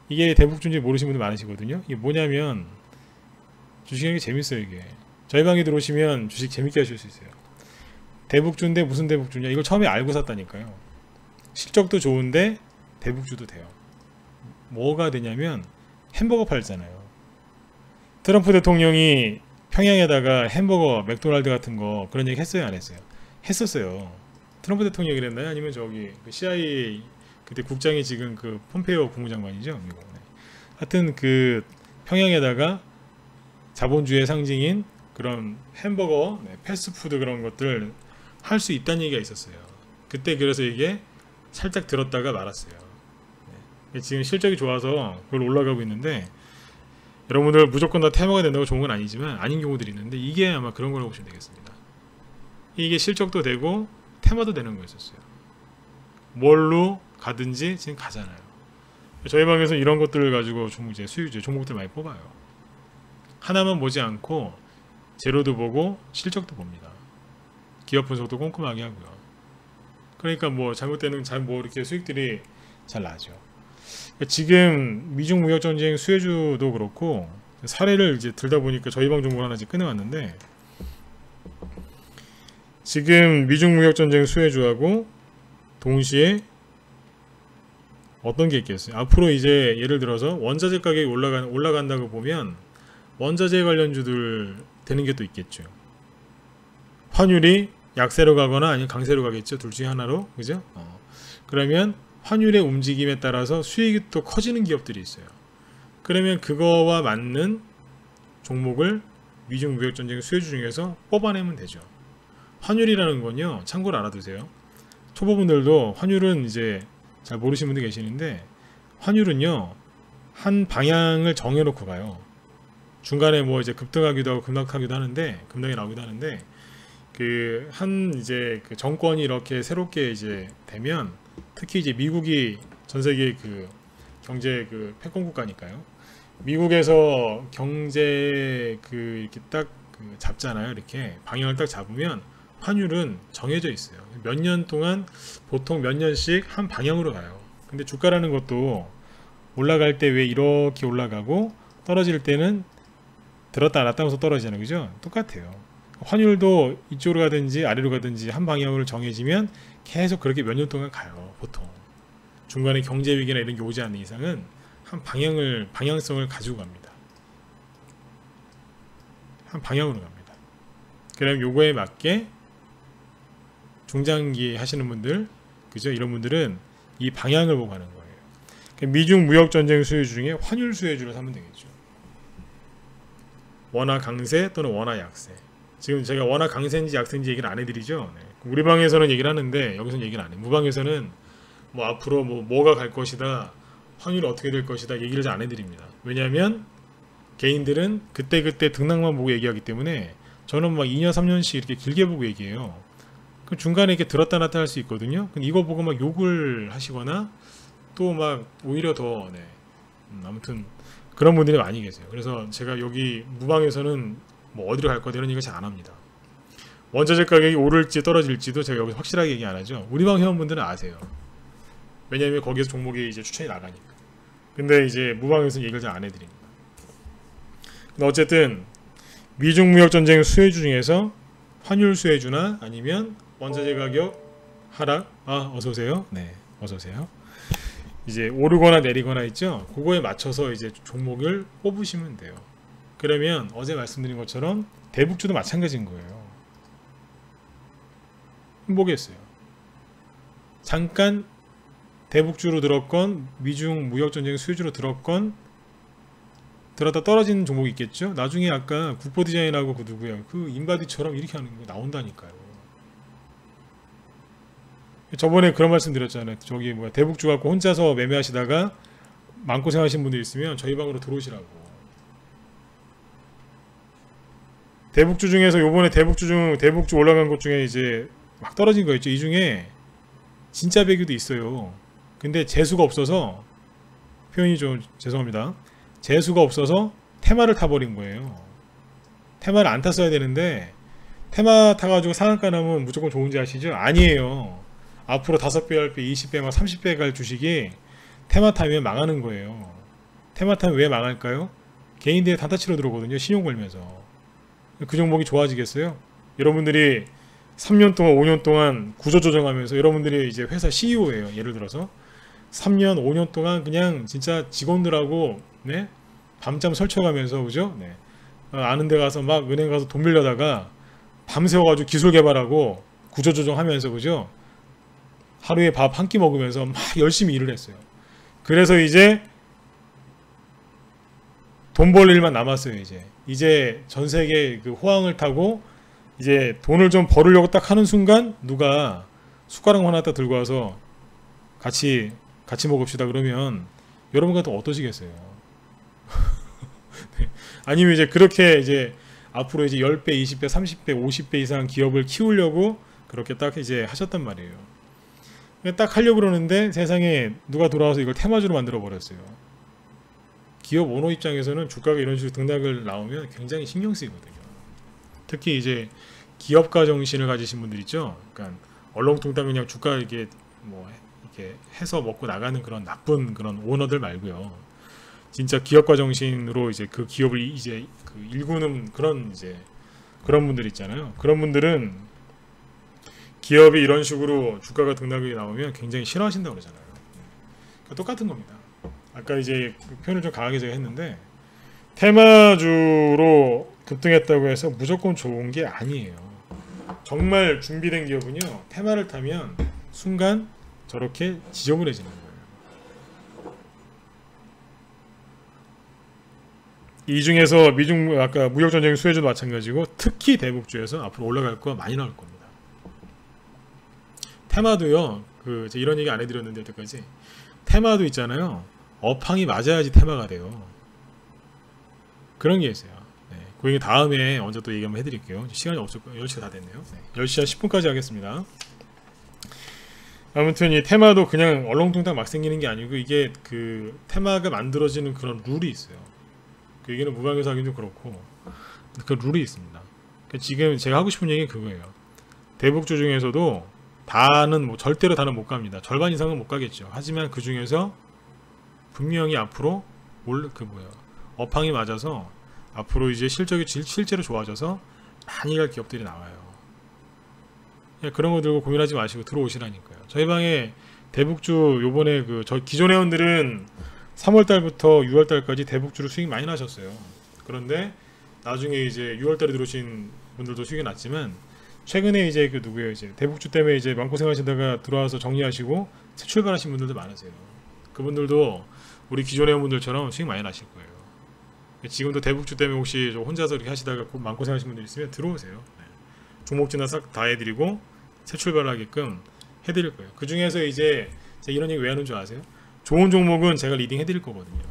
Speaker 1: 이게 대북주인지 모르시는 분들 많으시거든요. 이게 뭐냐면, 주식하는 게 재밌어요. 이게 저희 방에 들어오시면 주식 재밌게 하실 수 있어요. 대북주인데 무슨 대북주냐, 이걸 처음에 알고 샀다니까요. 실적도 좋은데 대북주도 돼요. 뭐가 되냐면, 햄버거 팔잖아요. 트럼프 대통령이 평양에다가 햄버거, 맥도날드 같은 거 그런 얘기 했어요, 안 했어요? 했었어요. 트럼프 대통령이 그랬나요? 아니면 저기 그 CIA 그때 국장이 지금 그 폼페이오 국무장관이죠, 미국. 네. 하여튼 그 평양에다가 자본주의 상징인 그런 햄버거, 네, 패스트푸드 그런 것들 할 수 있다는 얘기가 있었어요. 그때 그래서 이게 살짝 들었다가 말았어요. 네. 지금 실적이 좋아서 그걸 올라가고 있는데, 여러분들 무조건 다 테마가 된다고 좋은 건 아니지만 아닌 경우들이 있는데, 이게 아마 그런 거라고 보시면 되겠습니다. 이게 실적도 되고 테마도 되는 거였었어요. 뭘로 가든지 지금 가잖아요. 저희 방에서 이런 것들을 가지고 이제 종목들 많이 뽑아요. 하나만 보지 않고 재료도 보고 실적도 봅니다. 기업 분석도 꼼꼼하게 하고요. 그러니까 뭐 잘못되는 뭐 이렇게 수익들이 잘 나죠. 지금 미중 무역 전쟁 수혜주도 그렇고, 사례를 이제 들다 보니까 저희 방 종목 하나 꺼내왔는데, 지금 미중 무역 전쟁 수혜주하고 동시에 어떤 게 있겠어요? 앞으로 이제 예를 들어서 원자재 가격이 올라간다고 보면 원자재 관련주들 되는 게 또 있겠죠. 환율이 약세로 가거나 아니면 강세로 가겠죠. 둘 중에 하나로. 그죠? 그러면 환율의 움직임에 따라서 수익이 또 커지는 기업들이 있어요. 그러면 그거와 맞는 종목을 미중 무역 전쟁 수혜주 중에서 뽑아내면 되죠. 환율이라는 건요, 참고로 알아두세요. 초보분들도 환율은 이제 잘 모르시는 분들 계시는데, 환율은요 한 방향을 정해놓고 가요. 중간에 뭐 이제 급등하기도 하고 급락하기도 하는데, 급락이 나오기도 하는데, 그 한 이제 그 정권이 이렇게 새롭게 이제 되면, 특히 이제 미국이 전 세계 그 경제 그 패권 국가니까요. 미국에서 경제 그 이렇게 딱 그 잡잖아요. 이렇게 방향을 딱 잡으면 환율은 정해져 있어요. 몇 년 동안 보통 몇 년씩 한 방향으로 가요. 근데 주가라는 것도 올라갈 때 왜 이렇게 올라가고 떨어질 때는 들었다 놨다 하면서 떨어지잖아요. 그죠? 똑같아요. 환율도 이쪽으로 가든지 아래로 가든지 한 방향으로 정해지면 계속 그렇게 몇 년 동안 가요. 보통 중간에 경제 위기나 이런 게 오지 않는 이상은 한 방향성을 가지고 갑니다. 한 방향으로 갑니다. 그럼 요거에 맞게 중장기 하시는 분들, 그죠? 이런 분들은 이 방향을 보고 가는 거예요. 미중 무역 전쟁 수혜주 중에 환율 수혜주를 사면 되겠죠. 원화 강세 또는 원화 약세. 지금 제가 원화 강세인지 약세인지 얘기를 안 해드리죠. 네. 우리 방에서는 얘기를 하는데 여기서는 얘기를 안 해요. 무방에서는 뭐 앞으로 뭐가 갈 것이다, 환율이 어떻게 될 것이다 얘기를 잘 안 해드립니다. 왜냐하면 개인들은 그때 등락만 보고 얘기하기 때문에 저는 막 2년 3년씩 이렇게 길게 보고 얘기해요. 그럼 중간에 이렇게 들었다 놨다 할 수 있거든요. 근데 이거 보고 막 욕을 하시거나 또 막 오히려 더 아무튼 그런 분들이 많이 계세요. 그래서 제가 여기 무방에서는 뭐 어디로 갈 거다 이런 얘기 잘 안 합니다. 원자재 가격이 오를지 떨어질지도 제가 여기서 확실하게 얘기 안 하죠. 우리 방 회원분들은 아세요. 왜냐하면 거기에서 종목이 이제 추천이 나가니까. 근데 이제 무방에서는 얘기를 잘 안 해드립니다. 근데 어쨌든 미중 무역 전쟁 수혜주 중에서 환율 수혜주나 아니면 원자재 가격 하락, 어서 오세요. 네, 어서 오세요. 이제 오르거나 내리거나 있죠. 그거에 맞춰서 이제 종목을 뽑으시면 돼요. 그러면 어제 말씀드린 것처럼 대북주도 마찬가지인 거예요. 보겠어요. 잠깐 대북주로 들었건 미중 무역전쟁 수혜주로 들었건 들었다 떨어지는 종목이 있겠죠. 나중에 아까 국보 디자인하고 그 누구야, 그 인바디처럼 이렇게 하는 거 나온다니까요. 저번에 그런 말씀 드렸잖아요. 저기 뭐야, 대북주 갖고 혼자서 매매하시다가 마음고생하신 분들 있으면 저희 방으로 들어오시라고. 대북주 중에서 요번에 대북주 올라간 것 중에 이제 막 떨어진 거 있죠. 이 중에 진짜 배기도 있어요. 근데 재수가 없어서, 표현이 좀 죄송합니다, 재수가 없어서 테마를 타버린 거예요. 테마를 안 탔어야 되는데 테마 타가지고 상한가 나면 무조건 좋은지 아시죠? 아니에요. 앞으로 5배, 10배, 20배, 막 30배 갈 주식이 테마 타면 망하는 거예요. 테마 타면 왜 망할까요? 개인들이 단타 치러 들어오거든요. 신용 걸면서. 그 종목이 좋아지겠어요? 여러분들이 3년 동안 5년 동안 구조조정하면서, 여러분들이 이제 회사 CEO예요. 예를 들어서 3년 5년 동안 그냥 진짜 직원들하고 밤잠 설쳐가면서, 그죠? 아는 데 가서 막 은행 가서 돈 빌려다가 밤새워가지고 기술 개발하고 구조조정하면서, 그죠? 하루에 밥 한 끼 먹으면서 막 열심히 일을 했어요. 그래서 이제 돈 벌 일만 남았어요. 이제 전 세계 그 호황을 타고 이제 돈을 좀 벌으려고 딱 하는 순간 누가 숟가락 하나 딱 들고 와서 같이 먹읍시다 그러면 여러분 같은 어떠시겠어요? 네. 아니면 이제 그렇게 이제 앞으로 이제 10배, 20배, 30배, 50배 이상 기업을 키우려고 그렇게 딱 이제 하셨단 말이에요. 딱 하려고 그러는데 세상에 누가 돌아와서 이걸 테마주로 만들어 버렸어요. 기업 오너 입장에서는 주가가 이런 식으로 등락을 나오면 굉장히 신경 쓰이거든요. 특히 이제 기업가 정신을 가지신 분들 있죠. 그러니까 얼렁뚱땅 그냥 주가 이렇게 해서 먹고 나가는 그런 나쁜 그런 오너들 말고요. 진짜 기업가 정신으로 이제 그 기업을 이제 그 일구는 그런 분들 있잖아요. 그런 분들은 기업이 이런 식으로 주가가 등락이 나오면 굉장히 싫어하신다고 그러잖아요. 그러니까 똑같은 겁니다. 아까 이제 그 표현을 좀 강하게 제가 했는데, 테마주로 급등했다고 해서 무조건 좋은 게 아니에요. 정말 준비된 기업은요, 테마를 타면 순간 저렇게 지저분해지는 거예요. 이 중에서 아까 무역전쟁 수혜주도 마찬가지고, 특히 대북주에서 앞으로 올라갈 거 많이 나올 겁니다. 테마도요, 이런 얘기 안 해드렸는데 여태까지, 테마도 있잖아요. 업황이 맞아야지 테마가 돼요. 그런 게 있어요. 그 얘기 다음에 언제 또 얘기 한번 해드릴게요. 시간이 없을 거예요. 10시가 다 됐네요. 10시 한 10분까지 하겠습니다. 아무튼 이 테마도 그냥 얼렁뚱땅 막 생기는 게 아니고, 이게 그 테마가 만들어지는 그런 룰이 있어요. 그 얘기는 무방에서 하긴 좀 그렇고, 그 룰이 있습니다. 지금 제가 하고 싶은 얘기는 그거예요. 대북주 중에서도 다는 절대로 다는 못 갑니다. 절반 이상은 못 가겠죠. 하지만 그 중에서 분명히 앞으로 업황이 맞아서 앞으로 이제 실적이 실제로 좋아져서 많이 갈 기업들이 나와요. 그런 거 들고 고민하지 마시고 들어오시라니까요. 저희 방에 대북주 요번에 저 기존 회원들은 3월달부터 6월달까지 대북주로 수익 많이 나셨어요. 그런데 나중에 이제 6월달에 들어오신 분들도 수익이 났지만, 최근에 이제 그 누구예요, 이제 대북주 때문에 이제 마음고생하시다가 들어와서 정리하시고 새 출발하신 분들도 많으세요. 그분들도 우리 기존의 분들처럼 수익 많이 나실 거예요. 지금도 대북주 때문에 혹시 좀 혼자서 이렇게 하시다가 마음고생하신 분들 있으면 들어오세요. 네. 종목 진화 싹 다 해드리고 새 출발하게끔 해드릴 거예요. 그 중에서 이제 제가 이런 얘기 왜 하는 줄 아세요? 좋은 종목은 제가 리딩 해드릴 거거든요.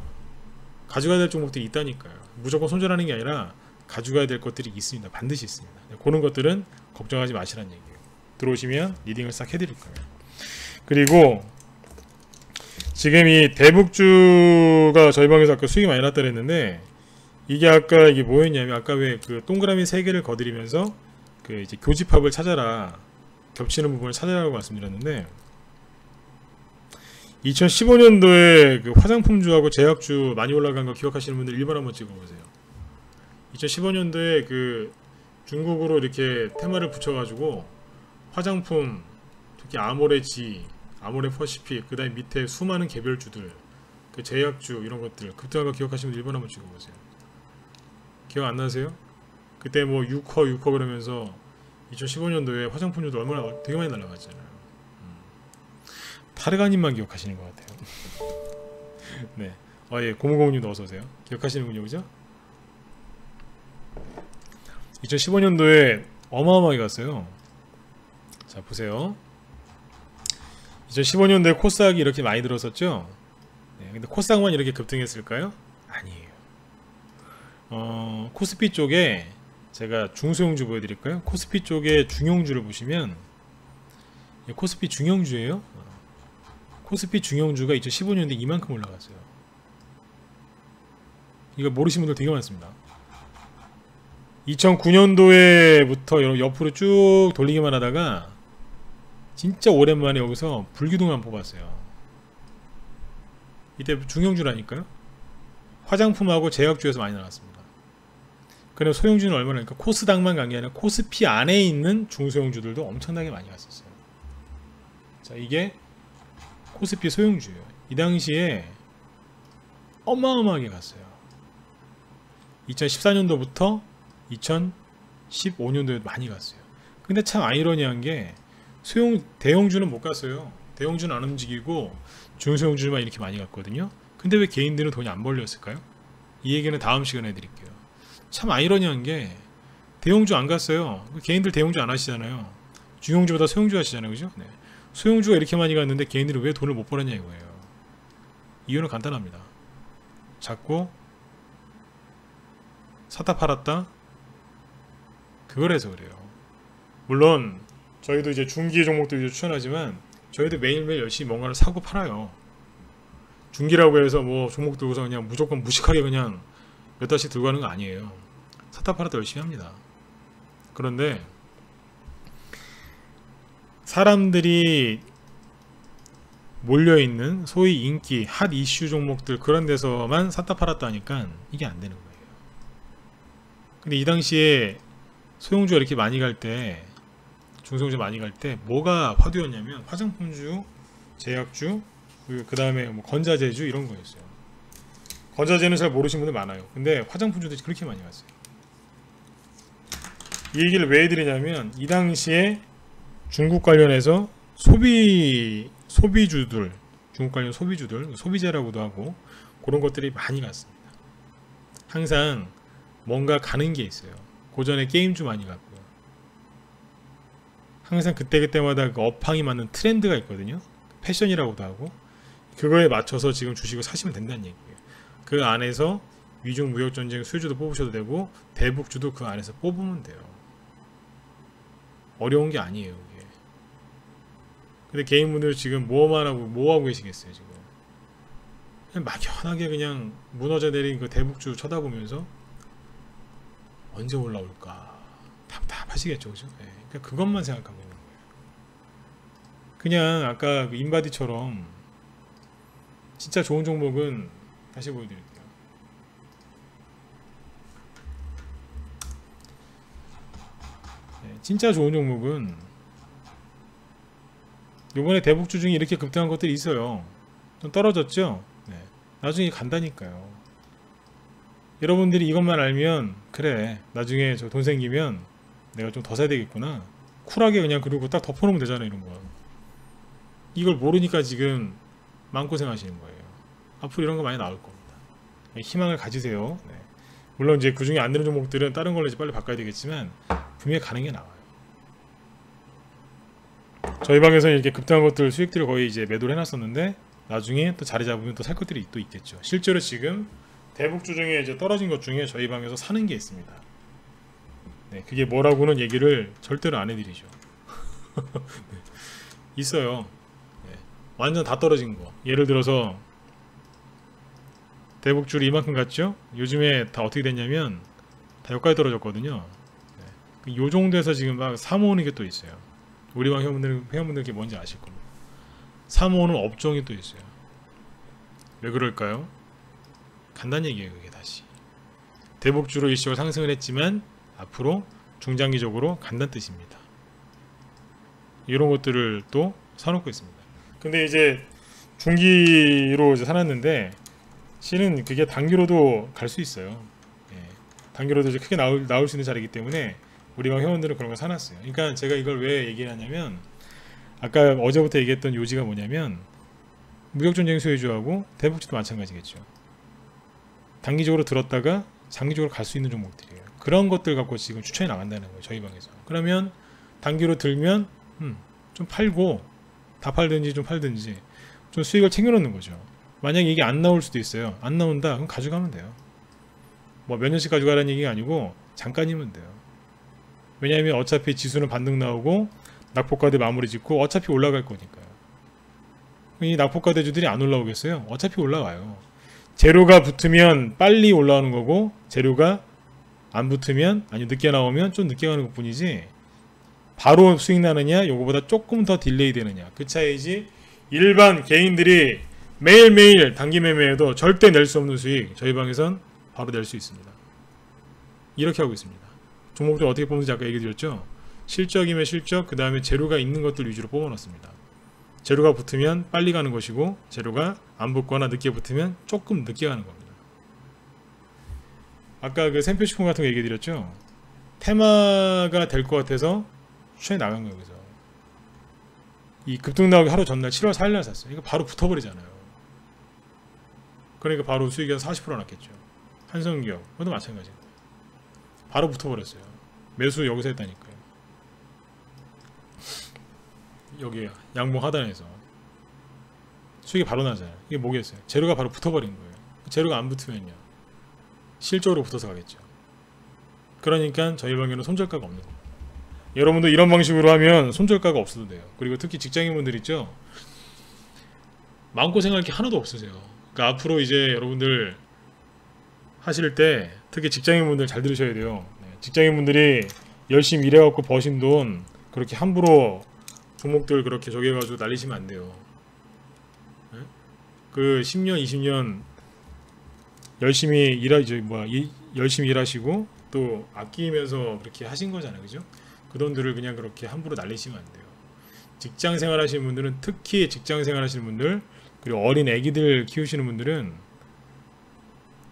Speaker 1: 가져가야 될 종목들이 있다니까요. 무조건 손절하는 게 아니라 가져가야 될 것들이 있습니다. 반드시 있습니다. 그런 것들은 걱정하지 마시라는 얘기예요. 들어오시면 리딩을 싹 해드릴 거예요. 그리고 지금 이 대북주가 저희 방에서 아까 수익이 많이 났다 그랬는데, 이게 아까 이게 뭐였냐면, 아까 왜 그 동그라미 3개를 거드리면서 그 이제 교집합을 찾아라, 겹치는 부분을 찾아라고 말씀드렸는데, 2015년도에 그 화장품주하고 제약주 많이 올라간 거 기억하시는 분들 1번 한번 찍어보세요. 2015년도에 그 중국으로 이렇게 테마를 붙여가지고 화장품, 특히 아모레지, 아모레퍼시픽, 그 다음에 밑에 수많은 개별주들, 그 제약주 이런 것들 급등한 거 기억하시면 1번 한번 찍어보세요. 기억 안 나세요? 그때 뭐 6허 그러면서 2015년도에 화장품주도 얼마나 되게 많이 날라갔잖아요. 타르가님만 기억하시는 것 같아요. 네, 예, 고무고무님도 어서 오세요. 기억하시는군요, 그죠? 2015년도에 어마어마하게 갔어요. 자, 보세요. 2015년도에 코스닥이 이렇게 많이 들었었죠. 네, 근데 코스닥만 이렇게 급등했을까요? 아니에요. 코스피 쪽에 제가 중소형주 보여드릴까요? 코스피 쪽에 중형주를 보시면, 코스피 중형주예요. 코스피 중형주가 2015년도에 이만큼 올라갔어요. 이거 모르시는 분들 되게 많습니다. 2009년도에부터 옆으로 쭉 돌리기만 하다가 진짜 오랜만에 여기서 불기둥만 뽑았어요. 이때 중형주라니까요. 화장품하고 제약주에서 많이 나왔습니다. 그리고 소형주는 얼마나, 그러니까 코스닥만 간 게 아니라 코스피 안에 있는 중소형주들도 엄청나게 많이 갔었어요. 자, 이게 코스피 소형주예요. 이 당시에 어마어마하게 갔어요. 2014년도부터 2015년도에 많이 갔어요. 근데 참 아이러니한 게 대형주는 못 갔어요. 대형주는 안 움직이고 중소형주만 이렇게 많이 갔거든요. 근데 왜 개인들은 돈이 안 벌렸을까요? 이 얘기는 다음 시간에 해드릴게요. 참 아이러니한 게 대형주 안 갔어요. 개인들 대형주 안 하시잖아요. 중형주보다 소형주 하시잖아요, 그죠? 네. 소형주가 이렇게 많이 갔는데 개인들은 왜 돈을 못 벌었냐 이거예요. 이유는 간단합니다. 자꾸 샀다 팔았다, 그걸 해서 그래요. 물론 저희도 이제 중기 종목들 추천하지만 저희도 매일매일 열심히 뭔가를 사고 팔아요. 중기라고 해서 뭐 종목 들고서 그냥 무조건 무식하게 그냥 몇 달씩 들고 가는 거 아니에요. 샀다 팔았다 열심히 합니다. 그런데 사람들이 몰려있는 소위 인기, 핫 이슈 종목들 그런 데서만 샀다 팔았다 하니까 이게 안 되는 거예요. 근데 이 당시에 소형주가 이렇게 많이 갈 때, 중소형주 많이 갈 때 뭐가 화두였냐면 화장품주, 제약주, 그 다음에 뭐 건자재주 이런 거였어요. 건자재는 잘 모르시는 분들 많아요. 근데 화장품주도 그렇게 많이 갔어요. 이 얘기를 왜 해드리냐면, 이 당시에 중국 관련해서 소비주들, 중국 관련 소비주들, 소비재라고도 하고 그런 것들이 많이 갔습니다. 항상 뭔가 가는 게 있어요. 고전에 게임주 많이 갔고요. 항상 그때그때마다 그 업황이 맞는 트렌드가 있거든요. 패션이라고도 하고, 그거에 맞춰서 지금 주식을 사시면 된다는 얘기예요. 그 안에서 위중 무역전쟁 수주도 뽑으셔도 되고 대북주도 그 안에서 뽑으면 돼요. 어려운 게 아니에요, 이게. 근데 개인분들 지금 뭐하고 계시겠어요, 지금. 그냥 막연하게 그냥 무너져 내린 그 대북주 쳐다보면서 언제 올라올까 답답하시겠죠, 그죠? 네. 그러니까 그것만 생각하고 있는 거예요. 그냥 아까 그 인바디처럼 진짜 좋은 종목은 다시 보여드릴게요. 네, 진짜 좋은 종목은 요번에 대북주 중에 이렇게 급등한 것들이 있어요. 좀 떨어졌죠? 네. 나중에 간다니까요. 여러분들이 이것만 알면 그래 나중에 저 돈 생기면 내가 좀 더 사야 되겠구나 쿨하게 그냥 그러고 딱 덮어놓으면 되잖아요. 이런 거 이걸 모르니까 지금 마음고생 하시는 거예요. 앞으로 이런 거 많이 나올 겁니다. 희망을 가지세요. 네. 물론 이제 그 중에 안 되는 종목들은 다른 걸로 이제 빨리 바꿔야 되겠지만 분명히 가는 게 나와요. 저희 방에서는 이렇게 급등한 것들 수익들을 거의 이제 매도를 해놨었는데 나중에 또 자리 잡으면 또 살 것들이 또 있겠죠. 실제로 지금 대북주 중에 이제 떨어진 것 중에 저희 방에서 사는 게 있습니다. 네, 그게 뭐라고는 얘기를 절대로 안 해드리죠. 네, 있어요. 네, 완전 다 떨어진 거. 예를 들어서 대북주를 이만큼 갔죠? 요즘에 다 어떻게 됐냐면 다 여기까지 떨어졌거든요. 네, 요 정도에서 지금 막 사모으는 게 또 있어요. 우리 방 회원분들께 뭔지 아실 겁니다. 사모으는 업종이 또 있어요. 왜 그럴까요? 간단한 얘기예요. 그게 다시 대북주로 일시적으로 상승을 했지만 앞으로 중장기적으로 간다는 뜻입니다. 이런 것들을 또 사놓고 있습니다. 근데 이제 중기로 이제 사놨는데 실은 그게 단기로도 갈 수 있어요. 예, 단기로도 이제 크게 나올 수 있는 자리이기 때문에 우리 방 회원들은 그런 걸 사놨어요. 그러니까 제가 이걸 왜 얘기하냐면 아까 어제부터 얘기했던 요지가 뭐냐면 무역전쟁 수혜주하고 대북주도 마찬가지겠죠. 단기적으로 들었다가 장기적으로 갈 수 있는 종목들이에요. 그런 것들 갖고 지금 추천이 나간다는 거예요. 저희 방에서. 그러면 단기로 들면 좀 팔고 다 팔든지 좀 팔든지 좀 수익을 챙겨놓는 거죠. 만약에 이게 안 나올 수도 있어요. 안 나온다 그럼 가져가면 돼요. 뭐 몇 년씩 가져가라는 얘기가 아니고 잠깐이면 돼요. 왜냐하면 어차피 지수는 반등 나오고 낙폭과대 마무리 짓고 어차피 올라갈 거니까요. 이 낙폭과대주들이 안 올라오겠어요? 어차피 올라와요. 재료가 붙으면 빨리 올라오는 거고 재료가 안 붙으면 아니 늦게 나오면 좀 늦게 가는 것 뿐이지 바로 수익 나느냐 요거보다 조금 더 딜레이 되느냐 그 차이지. 일반 개인들이 매일매일 단기 매매에도 절대 낼 수 없는 수익 저희 방에선 바로 낼 수 있습니다. 이렇게 하고 있습니다. 종목들 어떻게 뽑는지 아까 얘기 드렸죠. 실적이면 실적 그 다음에 재료가 있는 것들 위주로 뽑아놨습니다. 재료가 붙으면 빨리 가는 것이고 재료가 안 붙거나 늦게 붙으면 조금 늦게 가는 겁니다. 아까 그 샘표식품 같은 거 얘기 드렸죠. 테마가 될 것 같아서 추천이 나간 거예요. 그래서 이 급등 나오기 하루 전날 7월 4일날 샀어요. 이거 바로 붙어버리잖아요. 그러니까 바로 수익이 한 40% 났겠죠. 한성기업 그것도 마찬가지예요. 바로 붙어버렸어요. 매수 여기서 했다니까요. 여기 양봉 하단에서 수익이 바로 나잖아요. 이게 뭐겠어요? 재료가 바로 붙어버린 거예요. 재료가 안 붙으면요 실적으로 붙어서 가겠죠. 그러니까 저희 방에는 손절가가 없는 겁니다. 여러분도 이런 방식으로 하면 손절가가 없어도 돼요. 그리고 특히 직장인분들 있죠. 마음고생할 게 하나도 없으세요. 그러니까 앞으로 이제 여러분들 하실 때 특히 직장인분들 잘 들으셔야 돼요. 직장인분들이 열심히 일해갖고 버신 돈 그렇게 함부로 종목들 그렇게 저기 해가지고 날리시면 안 돼요. 그 10년 20년 열심히 열심히 일하시고 또 아끼면서 그렇게 하신 거잖아요. 그죠? 그 돈들을 그냥 그렇게 함부로 날리시면 안 돼요. 직장 생활 하시는 분들은 특히 직장 생활 하시는 분들 그리고 어린 애기들 키우시는 분들은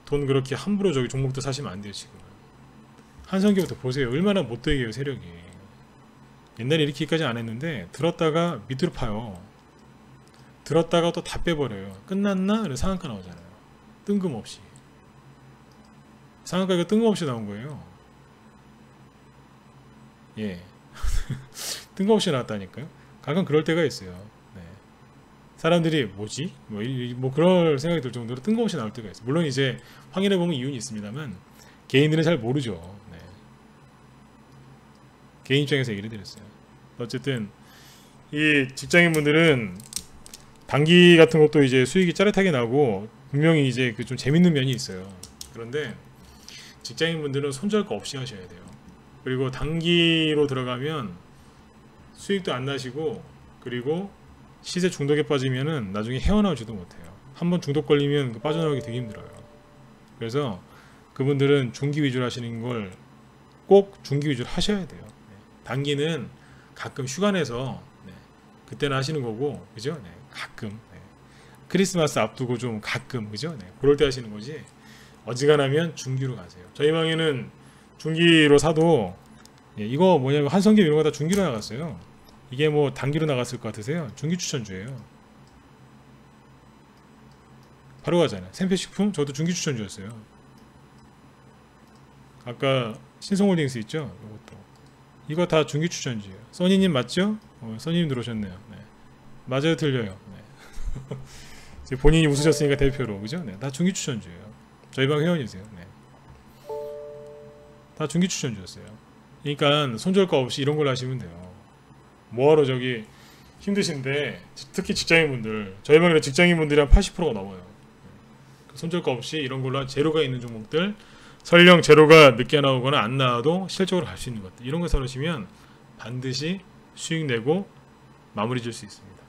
Speaker 1: 돈 그렇게 함부로 저기 종목도 사시면 안 돼요. 지금 한성기부터 보세요. 얼마나 못되게요 세력이. 옛날에 이렇게까지 안 했는데 들었다가 밑으로 파요. 들었다가 또 다 빼버려요. 끝났나? 그래서 상한가 나오잖아요. 뜬금없이. 상한가가 뜬금없이 나온 거예요. 예. 뜬금없이 나왔다니까요. 가끔 그럴 때가 있어요. 네. 사람들이 뭐지? 뭐 그럴 생각이 들 정도로 뜬금없이 나올 때가 있어요. 물론 이제 확인해보면 이유는 있습니다만 개인들은 잘 모르죠. 네. 개인 입장에서 얘기를 드렸어요. 어쨌든 이 직장인분들은 단기 같은 것도 이제 수익이 짜릿하게 나고 분명히 이제 그 좀 재밌는 면이 있어요. 그런데 직장인분들은 손절가 없이 하셔야 돼요. 그리고 단기로 들어가면 수익도 안 나시고 그리고 시세 중독에 빠지면은 나중에 헤어나오지도 못해요. 한번 중독 걸리면 빠져나오기 되게 힘들어요. 그래서 그분들은 중기 위주로 하시는 걸 꼭 중기 위주로 하셔야 돼요. 단기는 가끔 휴가 내서 그때는 하시는 거고 그죠? 가끔 크리스마스 앞두고 좀 가끔 그죠? 네, 그럴 때 하시는 거지. 어지간하면 중기로 가세요. 저희 방에는 중기로 사도 예, 이거 뭐냐면 한성기 이런 거 다 중기로 나갔어요. 이게 뭐 단기로 나갔을 것 같으세요? 중기 추천주예요. 바로 가잖아요. 샘표식품 저도 중기 추천주였어요. 아까 신성홀딩스 있죠? 이것도 이거 다 중기 추천주예요. 써니님 맞죠? 써니님 들어오셨네요. 네. 맞아요, 틀려요. 네. 이제 본인이 웃으셨으니까 대표로 그죠? 네, 다 중기 추천주예요. 저희 방 회원이세요. 네. 다 중기 추천주였어요. 그러니까 손절가 없이 이런 걸 하시면 돼요. 뭐하러 저기 힘드신데 특히 직장인분들 저희 방에 직장인분들이 한 80%가 넘어요. 손절가 없이 이런 걸로 제로가 있는 종목들 설령 제로가 늦게 나오거나 안 나와도 실적으로 갈 수 있는 것들 이런 거 사놓으시면 반드시 수익 내고 마무리 줄 수 있습니다.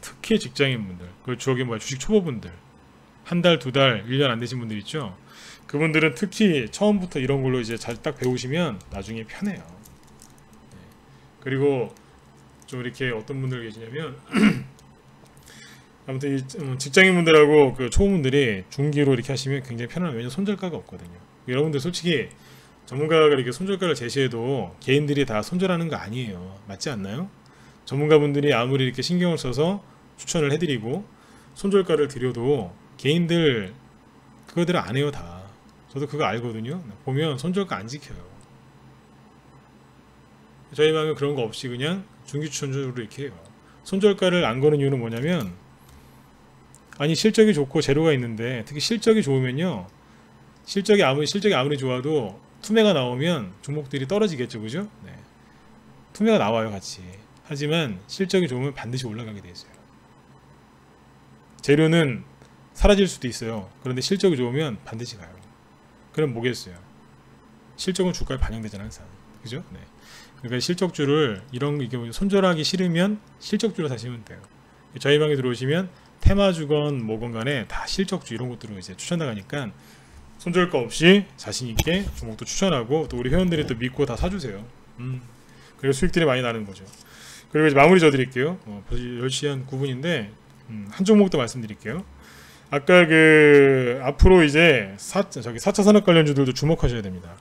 Speaker 1: 특히 직장인분들 그 주옥이 뭐야 주식 초보분들 한 달, 두 달, 1년 안 되신 분들 있죠. 그분들은 특히 처음부터 이런 걸로 이제 잘 딱 배우시면 나중에 편해요. 네. 그리고 좀 이렇게 어떤 분들 계시냐면 아무튼 이 직장인분들하고 그 초보분들이 중기로 이렇게 하시면 굉장히 편안해요. 왜냐면 손절가가 없거든요. 여러분들 솔직히 전문가가 이렇게 손절가를 제시해도 개인들이 다 손절하는 거 아니에요. 맞지 않나요? 전문가분들이 아무리 이렇게 신경을 써서 추천을 해드리고 손절가를 드려도 개인들 그거대로 안 해요 다. 저도 그거 알거든요. 보면 손절가 안 지켜요. 저희 방은 그런 거 없이 그냥 중기 추천주로 이렇게 해요. 손절가를 안 거는 이유는 뭐냐면 아니 실적이 좋고 재료가 있는데 특히 실적이 좋으면요 실적이 아무리 좋아도 투매가 나오면 종목들이 떨어지겠죠 그죠? 네. 투매가 나와요 같이. 하지만 실적이 좋으면 반드시 올라가게 돼 있어요. 재료는 사라질 수도 있어요. 그런데 실적이 좋으면 반드시 가요. 그럼 뭐겠어요? 실적은 주가에 반영되잖아요 항상. 그죠? 네. 그러니까 실적주를 이런 이게 손절하기 싫으면 실적주로 사시면 돼요. 저희 방에 들어오시면 테마주건 뭐건 간에 다 실적주 이런 것들로 이제 추천 나가니까 손절가 없이 자신있게 종목도 추천하고 또 우리 회원들이 또 믿고 다 사주세요. 그리고 수익들이 많이 나는 거죠. 그리고 이제 마무리 져드릴게요. 벌써 10시 한 9분인데 한 종목도 말씀드릴게요. 아까 그 앞으로 이제 4차 산업 관련주들도 주목하셔야 됩니다.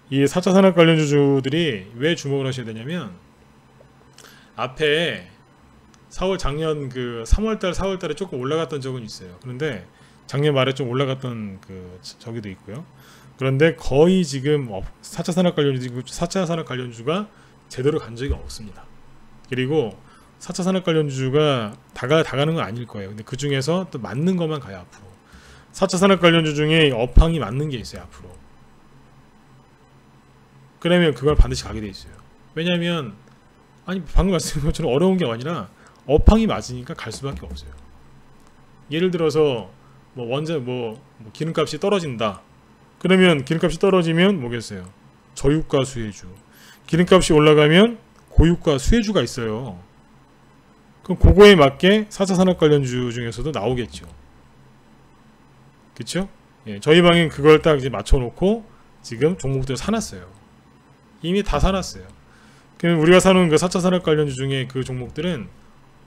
Speaker 1: 이 4차 산업 관련주들이 왜 주목을 하셔야 되냐면 앞에 작년 그 3월달 4월달에 조금 올라갔던 적은 있어요. 그런데 작년 말에 좀 올라갔던 그 저기도 있고요. 그런데 거의 지금 4차 산업 관련주가 제대로 간 적이 없습니다. 그리고 4차 산업 관련주가 다 가는 건 아닐 거예요. 근데 그 중에서 또 맞는 것만 가요 앞으로. 4차 산업 관련주 중에 업황이 맞는 게 있어요 앞으로. 그러면 그걸 반드시 가게 돼 있어요. 왜냐하면 아니 방금 말씀드린 것처럼 어려운 게 아니라 업황이 맞으니까 갈 수밖에 없어요. 예를 들어서 뭐 원자 뭐 기름값이 떨어진다. 그러면 기름값이 떨어지면 뭐겠어요? 저유가 수혜주. 기름값이 올라가면 고유가 수혜주가 있어요. 그럼 그거에 맞게 4차 산업 관련주 중에서도 나오겠죠. 그쵸? 예, 저희 방엔 그걸 딱 이제 맞춰놓고 지금 종목들 사놨어요. 이미 다 사놨어요. 그럼 우리가 사놓은 그 4차 산업 관련주 중에 그 종목들은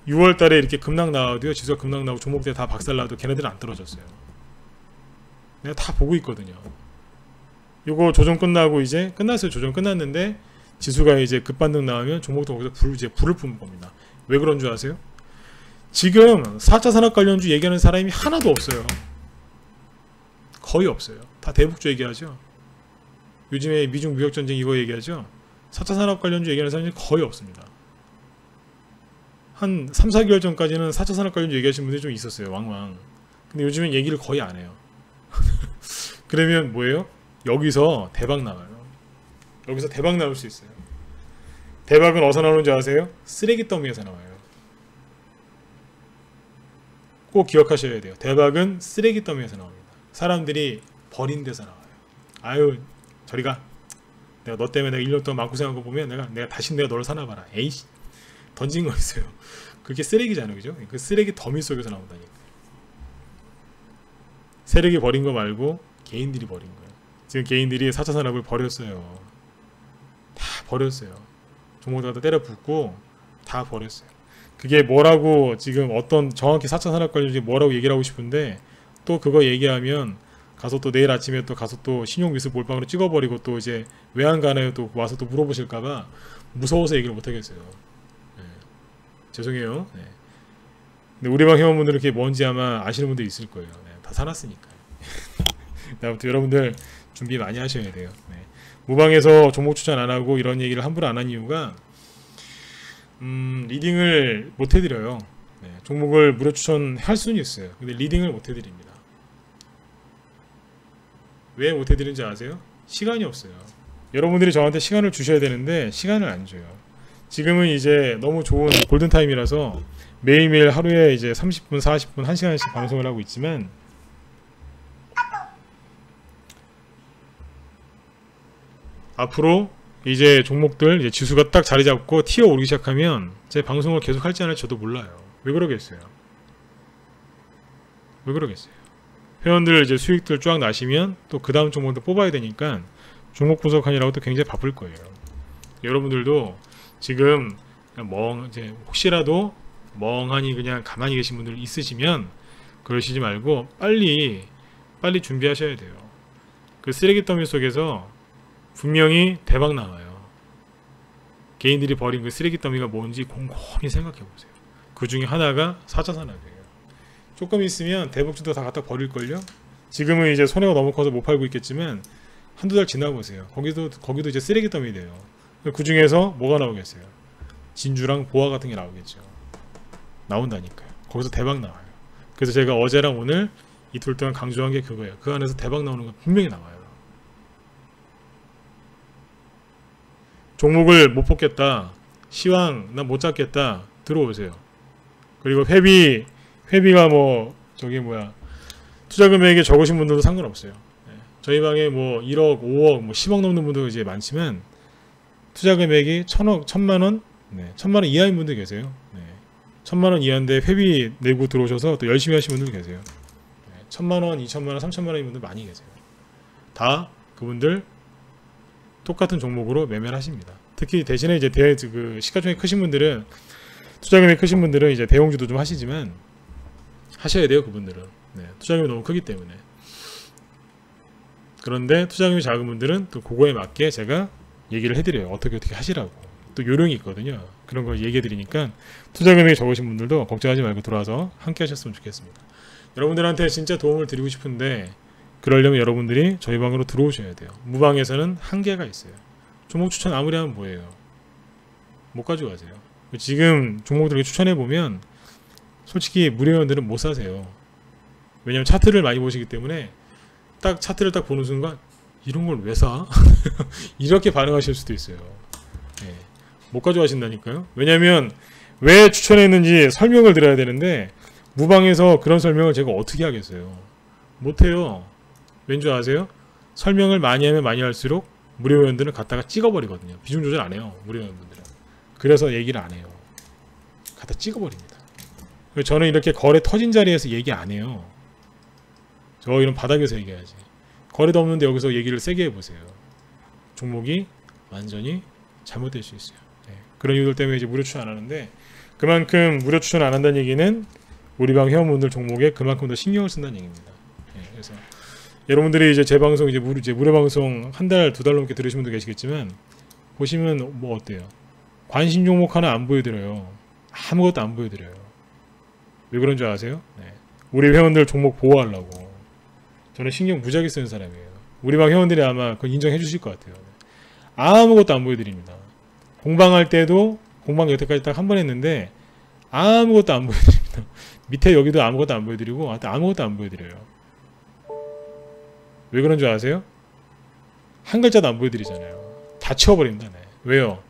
Speaker 1: 6월 달에 이렇게 급락 나와도요. 지수가 급락 나오고 종목들 다 박살나도 걔네들은 안 떨어졌어요. 내가 다 보고 있거든요. 요거 조정 끝나고 이제 끝났어요. 조정 끝났는데 지수가 이제 급반등 나오면 종목도 거기서 불을 뿜는 겁니다. 왜 그런 줄 아세요? 지금 4차 산업 관련주 얘기하는 사람이 하나도 없어요. 거의 없어요. 다 대북주 얘기하죠. 요즘에 미중 무역전쟁 이거 얘기하죠. 4차 산업 관련주 얘기하는 사람이 거의 없습니다. 한 3, 4개월 전까지는 4차 산업 관련주 얘기하시는 분들이 좀 있었어요. 왕왕. 근데 요즘엔 얘기를 거의 안 해요. 그러면 뭐예요? 여기서 대박 나와요. 여기서 대박 나올 수 있어요. 대박은 어디서 나오는지 아세요? 쓰레기 더미에서 나와요. 꼭 기억하셔야 돼요. 대박은 쓰레기 더미에서 나옵니다. 사람들이 버린 데서 나와요. 아유 저리 가. 내가 너 때문에 내가 1년 동안 마음고생한 거 보면 내가 다시 내가 너를 사나봐라. 에이씨 던진 거 있어요. 그게 쓰레기잖아요. 그죠? 그 쓰레기 더미 속에서 나온다니까. 세력이 버린 거 말고 개인들이 버린 거예요. 지금 개인들이 4차 산업을 버렸어요. 다 버렸어요. 종목들 갖다 때려 붓고 다 버렸어요. 그게 뭐라고 지금 어떤 정확히 4차 산업관리인지 뭐라고 얘기를 하고 싶은데 또 그거 얘기하면 가서 또 내일 아침에 또 가서 또 신용미수 몰빵으로 찍어버리고 또 이제 왜 안 가나요? 또 와서 또 물어보실까봐 무서워서 얘기를 못 하겠어요. 네. 죄송해요. 네. 근데 우리 방 회원분들은 그게 뭔지 아마 아시는 분들 있을 거예요. 네. 다 사놨으니까. 아무튼 여러분들 준비 많이 하셔야 돼요. 네. 무방에서 종목 추천 안 하고 이런 얘기를 함부로 안 한 이유가 리딩을 못 해드려요. 네. 종목을 무료 추천할 수는 있어요. 근데 리딩을 못 해드립니다. 왜 못 해드리는지 아세요? 시간이 없어요. 여러분들이 저한테 시간을 주셔야 되는데 시간을 안 줘요. 지금은 이제 너무 좋은 골든타임이라서 매일매일 하루에 이제 30분, 40분, 1시간씩 방송을 하고 있지만 앞으로 이제 종목들 이제 지수가 딱 자리 잡고 튀어 오르기 시작하면 제 방송을 계속 할지 안 할지 저도 몰라요. 왜 그러겠어요? 왜 그러겠어요? 회원들 이제 수익들 쫙 나시면 또 그 다음 종목도 뽑아야 되니까 종목 분석하느라고 또 굉장히 바쁠 거예요. 여러분들도 지금 이제 혹시라도 멍하니 그냥 가만히 계신 분들 있으시면 그러시지 말고 빨리 준비하셔야 돼요. 그 쓰레기 더미 속에서 분명히 대박 나와요. 개인들이 버린 그 쓰레기 더미가 뭔지 곰곰이 생각해 보세요. 그 중에 하나가 4차 산업이에요. 조금 있으면 대북주도 다 갖다 버릴걸요? 지금은 이제 손해가 너무 커서 못 팔고 있겠지만 한두 달 지나보세요. 거기도 이제 쓰레기 더미 돼요. 그 중에서 뭐가 나오겠어요? 진주랑 보아 같은 게 나오겠죠. 나온다니까요. 거기서 대박 나와요. 그래서 제가 어제랑 오늘 이틀 동안 강조한 게 그거예요. 그 안에서 대박 나오는 건 분명히 나와요. 종목을 못 뽑겠다, 시황 난 못 잡겠다, 들어오세요. 그리고 회비가 뭐 저기 뭐야 투자 금액이 적으신 분들도 상관없어요. 네. 저희 방에 뭐 1억, 5억, 뭐 10억 넘는 분도 이제 많지만 투자 금액이 1,000억, 1,000만원, 네. 1,000만원 이하인 분들 계세요. 네. 1,000만원 이하인데 회비 내고 들어오셔서 또 열심히 하시는 분들 계세요. 네. 1,000만원, 2,000만원, 3,000만원인 분들 많이 계세요. 다 그분들 똑같은 종목으로 매매를 하십니다. 특히 대신에 이제 그 시가총액 크신 분들은 투자금액 크신 분들은 이제 대용주도 좀 하시지만 하셔야 돼요. 그분들은 투자금이 너무 크기 때문에. 그런데 투자금이 작은 분들은 또 그거에 맞게 제가 얘기를 해드려요. 어떻게 하시라고. 또 요령이 있거든요. 그런 걸 얘기해 드리니까 투자금액이 적으신 분들도 걱정하지 말고 들어와서 함께 하셨으면 좋겠습니다. 여러분들한테 진짜 도움을 드리고 싶은데 그러려면 여러분들이 저희 방으로 들어오셔야 돼요. 무방에서는 한계가 있어요. 종목 추천 아무리 하면 뭐예요? 못 가져가세요. 지금 종목들 추천해보면 솔직히 무료회원들은 못 사세요. 왜냐면 차트를 많이 보시기 때문에 딱 차트를 딱 보는 순간 이런 걸 왜 사? 이렇게 반응하실 수도 있어요. 네. 못 가져가신다니까요. 왜냐면 왜 추천했는지 설명을 드려야 되는데 무방에서 그런 설명을 제가 어떻게 하겠어요? 못해요. 왠지 아세요? 설명을 많이 하면 많이 할수록 무료회원들은 갖다가 찍어버리거든요. 비중 조절 안 해요. 무료회원분들은. 그래서 얘기를 안 해요. 갖다 찍어버립니다. 저는 이렇게 거래 터진 자리에서 얘기 안 해요. 저 이런 바닥에서 얘기해야지. 거래도 없는데 여기서 얘기를 세게 해보세요. 종목이 완전히 잘못될 수 있어요. 네. 그런 이유들 때문에 이제 무료 추천 안 하는데 그만큼 무료 추천 안 한다는 얘기는 우리 방 회원분들 종목에 그만큼 더 신경을 쓴다는 얘기입니다. 네. 그래서 여러분들이 이제 제 방송 이제 무료 방송 한 달, 두 달 넘게 들으신 분도 계시겠지만 보시면 뭐 어때요? 관심 종목 하나 안 보여드려요. 아무것도 안 보여드려요. 왜 그런 줄 아세요? 네. 우리 회원들 종목 보호하려고. 저는 신경 무지하게 쓰는 사람이에요. 우리 방 회원들이 아마 그건 인정해 주실 것 같아요. 아무것도 안 보여드립니다. 공방할 때도 공방 여태까지 딱 한 번 했는데 아무것도 안 보여드립니다. 밑에 여기도 아무것도 안 보여드리고 아무것도 안 보여드려요. 왜 그런 줄 아세요? 한 글자도 안 보여드리잖아요. 다 치워버립니다. 네. 왜요?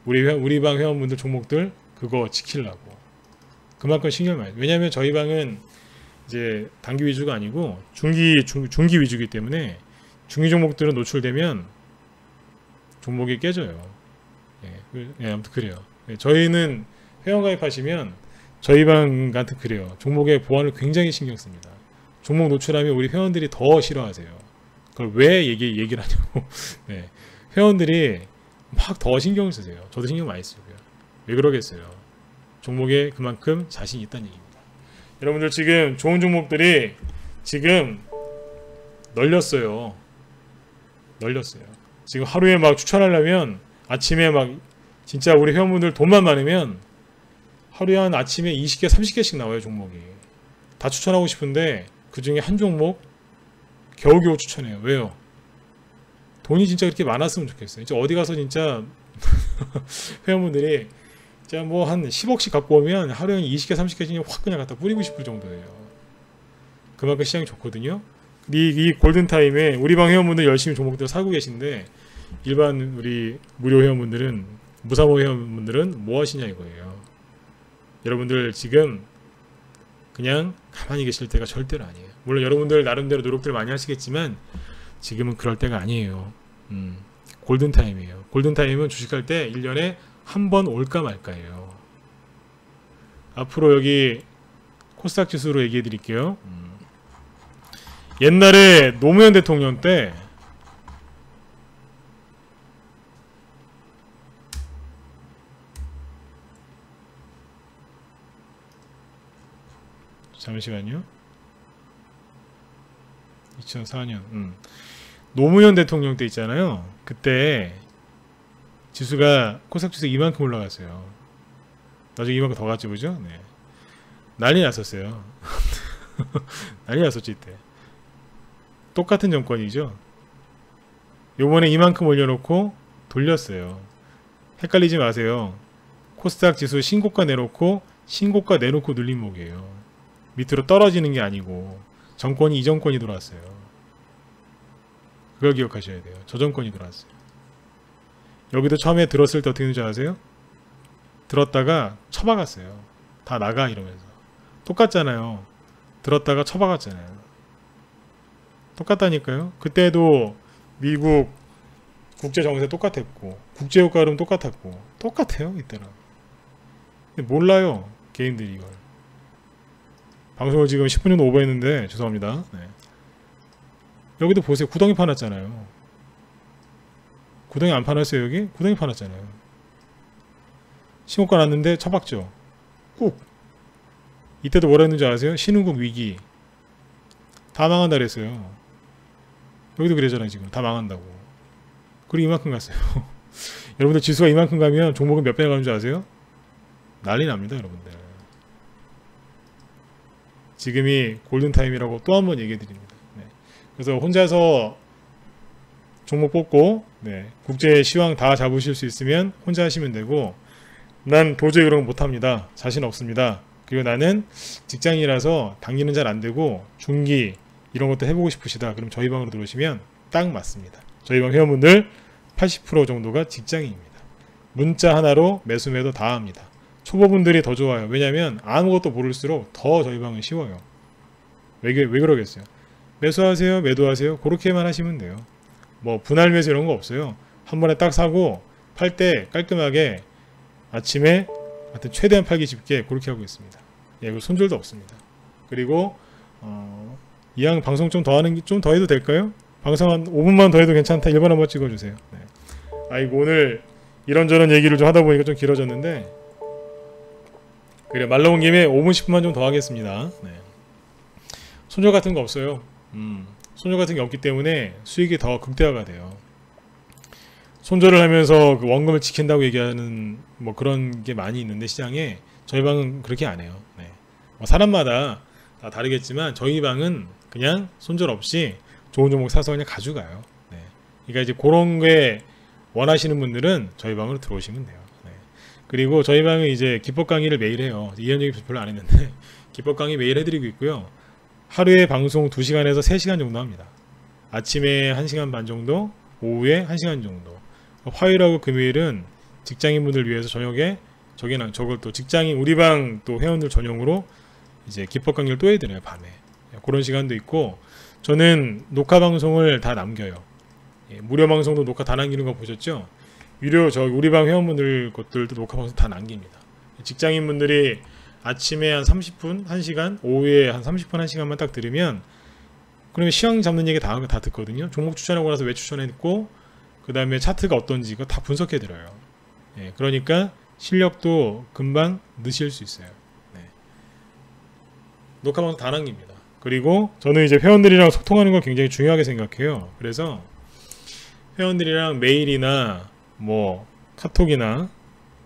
Speaker 1: 우리 방 회원분들 종목들 그거 지키려고. 그만큼 신경을 많이. 왜냐하면 저희 방은 이제 단기 위주가 아니고 중기 위주이기 때문에 중기 종목들은 노출되면 종목이 깨져요. 네, 아무튼 그래요. 네, 저희는 회원 가입하시면 저희 방 같은 그래요. 종목의 보안을 굉장히 신경 씁니다. 종목 노출하면 우리 회원들이 더 싫어하세요. 그걸 왜 얘기를 하냐고. 네, 회원들이 막 더 신경을 쓰세요. 저도 신경 많이 쓰고요. 왜 그러겠어요? 종목에 그만큼 자신이 있다는 얘기입니다. 여러분들 지금 좋은 종목들이 지금 널렸어요. 지금 하루에 막 추천하려면 아침에 막 진짜 우리 회원분들 돈만 많으면 하루에 한 아침에 20개 30개씩 나와요. 종목이 다 추천하고 싶은데 그 중에 한 종목 겨우겨우 추천해요. 왜요? 돈이 진짜 그렇게 많았으면 좋겠어요. 진짜 어디 가서 진짜 회원분들이 진짜 뭐 한 10억씩 갖고 오면 하루에 20개 30개씩 확 그냥 갖다 뿌리고 싶을 정도예요. 그만큼 시장이 좋거든요. 이 골든타임에 우리 방 회원분들 열심히 종목들 사고 계신데 일반 우리 무료 회원분들은 무사모 회원분들은 뭐 하시냐 이거예요. 여러분들 지금 그냥 가만히 계실 때가 절대로 아니에요. 물론 여러분들 나름대로 노력들 많이 하시겠지만 지금은 그럴 때가 아니에요. 골든타임이에요. 골든타임은 주식할 때 1년에 한 번 올까 말까예요. 앞으로 여기 코스닥 지수로 얘기해 드릴게요. 옛날에 노무현 대통령 때 잠시만요. 2004년 노무현 대통령 때 있잖아요. 그때 지수가 코스닥 지수 이만큼 올라갔어요. 나중에 이만큼 더 갔죠, 그죠? 네. 난리 났었어요. 난리 났었지 이때. 똑같은 정권이죠. 요번에 이만큼 올려놓고 돌렸어요. 헷갈리지 마세요. 코스닥 지수 신고가 내놓고 신고가 내놓고 눌린 목이에요. 밑으로 떨어지는 게 아니고 정권이 이 정권이 들어왔어요. 그걸 기억하셔야 돼요. 저 정권이 들어왔어요. 여기도 처음에 들었을 때 어떻게 되는지 아세요? 들었다가 쳐박았어요. 다 나가 이러면서. 똑같잖아요. 들었다가 쳐박았잖아요. 똑같다니까요. 그때도 미국 국제정세 똑같았고 국제유가는 똑같았고 똑같아요. 이때랑. 근데 몰라요. 개인들이 이걸. 방송을 지금 10분 정도 오버했는데 죄송합니다. 네. 여기도 보세요. 구덩이 파놨잖아요. 구덩이 안 파놨어요 여기? 구덩이 파놨잖아요. 신고가 났는데 쳐박죠. 꾹. 이때도 뭐라 했는지 아세요? 신흥국 위기. 다 망한다 그랬어요. 여기도 그러잖아요 지금. 다 망한다고. 그리고 이만큼 갔어요. 여러분들 지수가 이만큼 가면 종목은 몇 배나 가는 줄 아세요? 난리 납니다 여러분들. 지금이 골든타임이라고 또 한 번 얘기해 드립니다. 네. 그래서 혼자서 종목 뽑고 네. 국제 시황 다 잡으실 수 있으면 혼자 하시면 되고 난 도저히 그런 거 못합니다. 자신 없습니다. 그리고 나는 직장이라서 단기는 잘 안되고 중기 이런 것도 해보고 싶으시다. 그럼 저희 방으로 들어오시면 딱 맞습니다. 저희 방 회원분들 80% 정도가 직장인입니다. 문자 하나로 매수 매도 다 합니다. 초보분들이 더 좋아요. 왜냐면 아무것도 모를수록 더 저희 방은 쉬워요. 왜 그러겠어요? 매수하세요 매도하세요 그렇게만 하시면 돼요. 뭐 분할 매수 이런 거 없어요. 한 번에 딱 사고 팔 때 깔끔하게 아침에 하여튼 최대한 팔기 쉽게 그렇게 하고 있습니다. 예, 그 손절도 없습니다. 그리고 이왕 방송 좀 더 하는 좀 더 해도 될까요? 방송 한 5분만 더 해도 괜찮다. 1번 한번 찍어주세요. 네. 아이고 오늘 이런저런 얘기를 좀 하다 보니까 좀 길어졌는데 그래 말 나온 김에 5분 10분만 좀 더 하겠습니다. 네. 손절 같은 거 없어요. 손절 같은 게 없기 때문에 수익이 더 극대화가 돼요. 손절을 하면서 그 원금을 지킨다고 얘기하는 뭐 그런 게 많이 있는데 시장에 저희 방은 그렇게 안 해요. 네. 뭐 사람마다 다 다르겠지만 저희 방은 그냥 손절 없이 좋은 종목 사서 그냥 가져가요. 네. 그러니까 이제 그런 게 원하시는 분들은 저희 방으로 들어오시면 돼요. 네. 그리고 저희 방은 이제 기법 강의를 매일 해요. 이런 얘기 별로 안 했는데 기법 강의 매일 해드리고 있고요. 하루에 방송 2시간에서 3시간 정도 합니다. 아침에 1시간 반 정도, 오후에 1시간 정도. 화요일하고 금요일은 직장인분들 위해서 저녁에 저걸 또 직장인 우리 방 또 회원들 전용으로 이제 기법 강의를 또 해드려요. 밤에 그런 시간도 있고 저는 녹화 방송을 다 남겨요. 예, 무료 방송도 녹화 다 남기는 거 보셨죠? 유료 우리 방 회원분들 것들도 녹화 방송 다 남깁니다. 직장인분들이 아침에 한 30분 1시간 오후에 한 30분 1시간만 딱 들으면 그러면 시황 잡는 얘기 다 듣거든요. 종목 추천하고 나서 왜 추천했고 그 다음에 차트가 어떤지 이거 다 분석해 드려요. 예, 그러니까 실력도 금방 느실 수 있어요. 네. 녹화 방송 다 남깁니다. 그리고 저는 이제 회원들이랑 소통하는 걸 굉장히 중요하게 생각해요. 그래서 회원들이랑 메일이나 뭐 카톡이나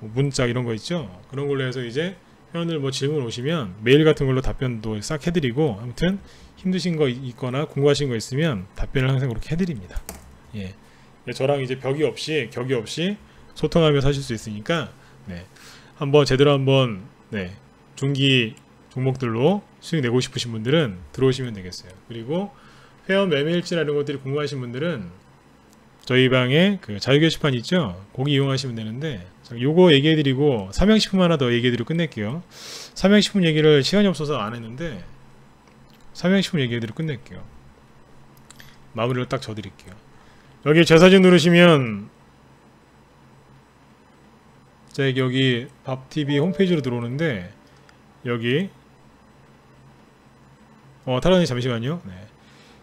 Speaker 1: 뭐 문자 이런 거 있죠. 그런 걸로 해서 이제 회원들 뭐 질문 오시면 메일 같은 걸로 답변도 싹 해드리고, 아무튼 힘드신 거 있거나 궁금하신 거 있으면 답변을 항상 그렇게 해드립니다. 예. 저랑 이제 벽이 없이 격이 없이 소통하면서 하실 수 있으니까, 네. 한번 제대로 한번, 네. 중기 종목들로 수익 내고 싶으신 분들은 들어오시면 되겠어요. 그리고 회원 매매일지라는 것들이 궁금하신 분들은 저희 방에 그 자유 게시판 있죠? 거기 이용하시면 되는데, 요거 얘기해드리고 삼양식품 하나 더 얘기해드리고 끝낼게요. 삼양식품 얘기를 시간이 없어서 안 했는데, 삼양식품 얘기해드리고 끝낼게요. 마무리를 딱 져드릴게요. 여기 제 사진 누르시면 여기 밥TV 홈페이지로 들어오는데, 여기 타라님 잠시만요. 네.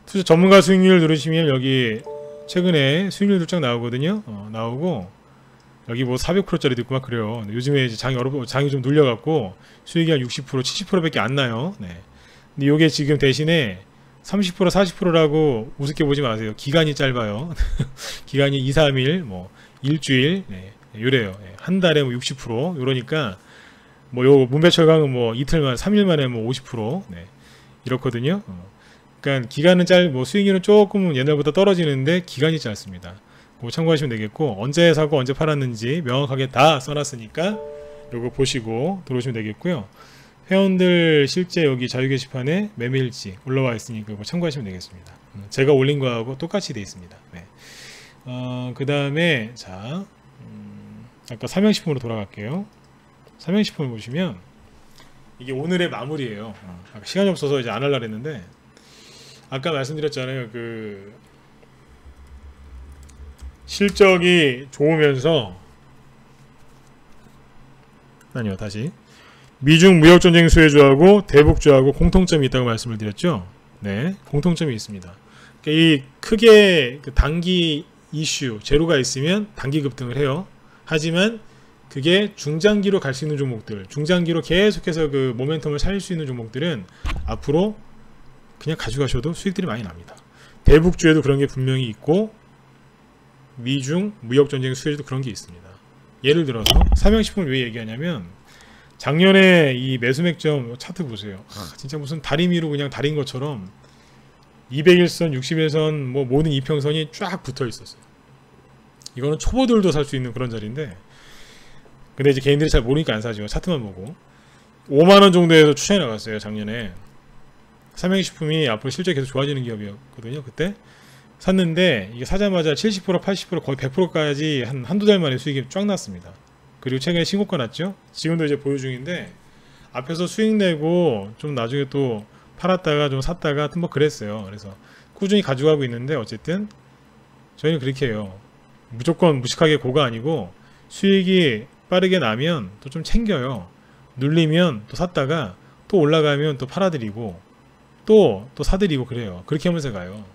Speaker 1: 투자 전문가 수익률 누르시면 여기 최근에 수익률도 쫙 나오거든요. 나오고 여기 뭐 400%짜리도 있고 막 그래요. 요즘에 이제 장이 좀 눌려갖고 수익이 한 60%, 70%밖에 안 나요. 네. 근데 요게 지금 대신에 30%, 40%라고 우습게 보지 마세요. 기간이 짧아요. 기간이 2, 3일, 뭐 일주일, 네. 요래요. 네. 한 달에 뭐 60%, 요러니까 뭐 요 문배철강은 뭐 이틀만, 3일 만에 뭐 50%, 네. 이렇거든요. 그러니까 기간은 뭐 수익률은 조금 옛날보다 떨어지는데 기간이 짧습니다. 그거 참고하시면 되겠고, 언제 사고 언제 팔았는지 명확하게 다 써놨으니까 요거 보시고 들어오시면 되겠고요. 회원들 실제 여기 자유 게시판에 매매일지 올라와 있으니까 그거 참고하시면 되겠습니다. 제가 올린 거하고 똑같이 되어 있습니다. 네. 그 다음에 자, 아까 삼양식품으로 돌아갈게요. 삼양식품을 보시면 이게 오늘의 마무리예요. 시간이 없어서 이제 안 하려고 했는데, 아까 말씀드렸잖아요. 그 실적이 좋으면서, 아니요, 다시 미중 무역전쟁 수혜주하고 대북주하고 공통점이 있다고 말씀을 드렸죠. 네, 공통점이 있습니다. 그러니까 이 크게 그 단기 이슈 제로가 있으면 단기 급등을 해요. 하지만 그게 중장기로 갈 수 있는 종목들, 중장기로 계속해서 그 모멘텀을 살릴 수 있는 종목들은 앞으로 그냥 가져가셔도 수익들이 많이 납니다. 대북주에도 그런 게 분명히 있고, 미중 무역전쟁 수혜도 그런 게 있습니다. 예를 들어서 삼양식품을 왜 얘기하냐면, 작년에 이 매수맥점 차트 보세요. 진짜 무슨 다리미로 그냥 다린 것처럼 200일선, 60일선, 뭐 모든 이평선이 쫙 붙어 있었어요. 이거는 초보들도 살 수 있는 그런 자리인데, 근데 이제 개인들이 잘 모르니까 안 사죠. 차트만 보고. 5만원 정도에서 추천해 나갔어요, 작년에. 삼양식품이 앞으로 실제 계속 좋아지는 기업이었거든요. 그때 샀는데 이게 사자마자 70%, 80%, 거의 100%까지 한두 달 만에 수익이 쫙 났습니다. 그리고 최근에 신고가 났죠. 지금도 이제 보유 중인데, 앞에서 수익 내고 좀 나중에 또 팔았다가 좀 샀다가 뭐 그랬어요. 그래서 꾸준히 가져가고 있는데, 어쨌든 저희는 그렇게 해요. 무조건 무식하게 고가 아니고 수익이 빠르게 나면 또 좀 챙겨요. 눌리면 또 샀다가 또 올라가면 또 팔아드리고 또 사드리고 그래요. 그렇게 하면서 가요.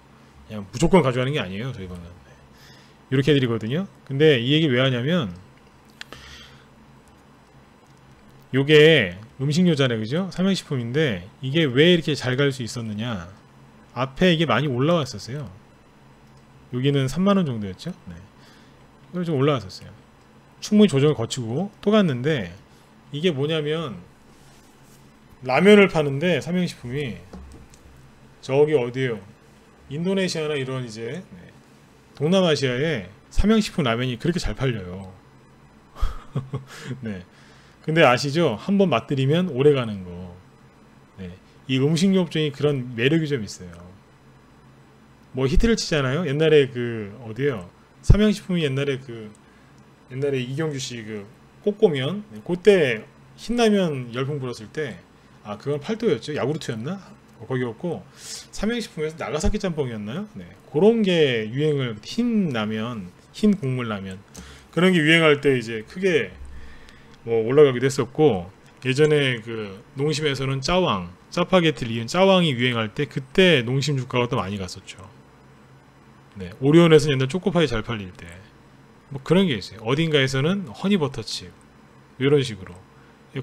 Speaker 1: 그냥 무조건 가져가는 게 아니에요, 저희 방은. 이렇게 해드리거든요. 근데 이 얘기 왜 하냐면, 요게 음식료잖아요, 그죠? 삼양식품인데 이게 왜 이렇게 잘 갈 수 있었느냐, 앞에 이게 많이 올라왔었어요. 여기는 3만원 정도였죠. 네. 이거 좀 올라왔었어요. 충분히 조정을 거치고 또 갔는데, 이게 뭐냐면 라면을 파는데 삼양식품이 저기 어디에요, 인도네시아나 이런 이제 동남아시아에 삼양식품 라면이 그렇게 잘 팔려요. 네. 근데 아시죠? 한번 맛들이면 오래가는 거. 네. 이 음식료 업종이 그런 매력이 좀 있어요. 뭐 히트를 치잖아요. 옛날에 그 어디에요? 삼양식품이 옛날에 이경규 씨 그 꼬꼬면, 그때 신라면 열풍 불었을 때, 그건 팔도였죠. 야구르트였나? 거기였고, 삼양식품에서 나가사키 짬뽕이었나요? 네. 그런 게 유행을, 흰 라면, 흰 국물 라면, 그런 게 유행할 때 이제 크게 뭐 올라가기도 했었고, 예전에 그 농심에서는 짜파게티를 이은 짜왕이 유행할 때 그때 농심 주가가 또 많이 갔었죠. 네. 오리온에서는 옛날 초코파이 잘 팔릴 때 뭐 그런 게 있어요. 어딘가에서는 허니버터칩, 이런 식으로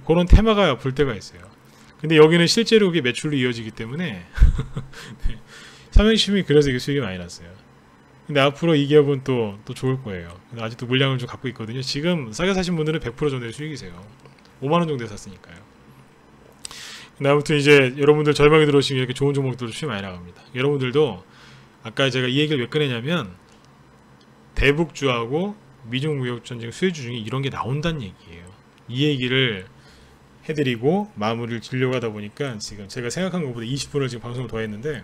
Speaker 1: 그런 테마가 볼 때가 있어요. 근데 여기는 실제로 그게 매출로 이어지기 때문에 네. 삼행시험이 그래서 이게 수익이 많이 났어요. 근데 앞으로 이 기업은 또 좋을 거예요. 아직도 물량을 좀 갖고 있거든요. 지금 싸게 사신 분들은 100% 정도의 수익이세요. 5만원 정도에 샀으니까요. 근데 아무튼 이제 여러분들 저희 방에 들어오시면 이렇게 좋은 종목들도 수익 많이 나갑니다. 여러분들도 아까 제가 이 얘기를 왜 꺼내냐면 대북주하고 미중 무역 전쟁 수혜주 중에 이런 게 나온다는 얘기예요. 이 얘기를 해드리고 마무리를 지려고 하다 보니까 지금 제가 생각한 것보다 20분을 지금 방송을 더 했는데,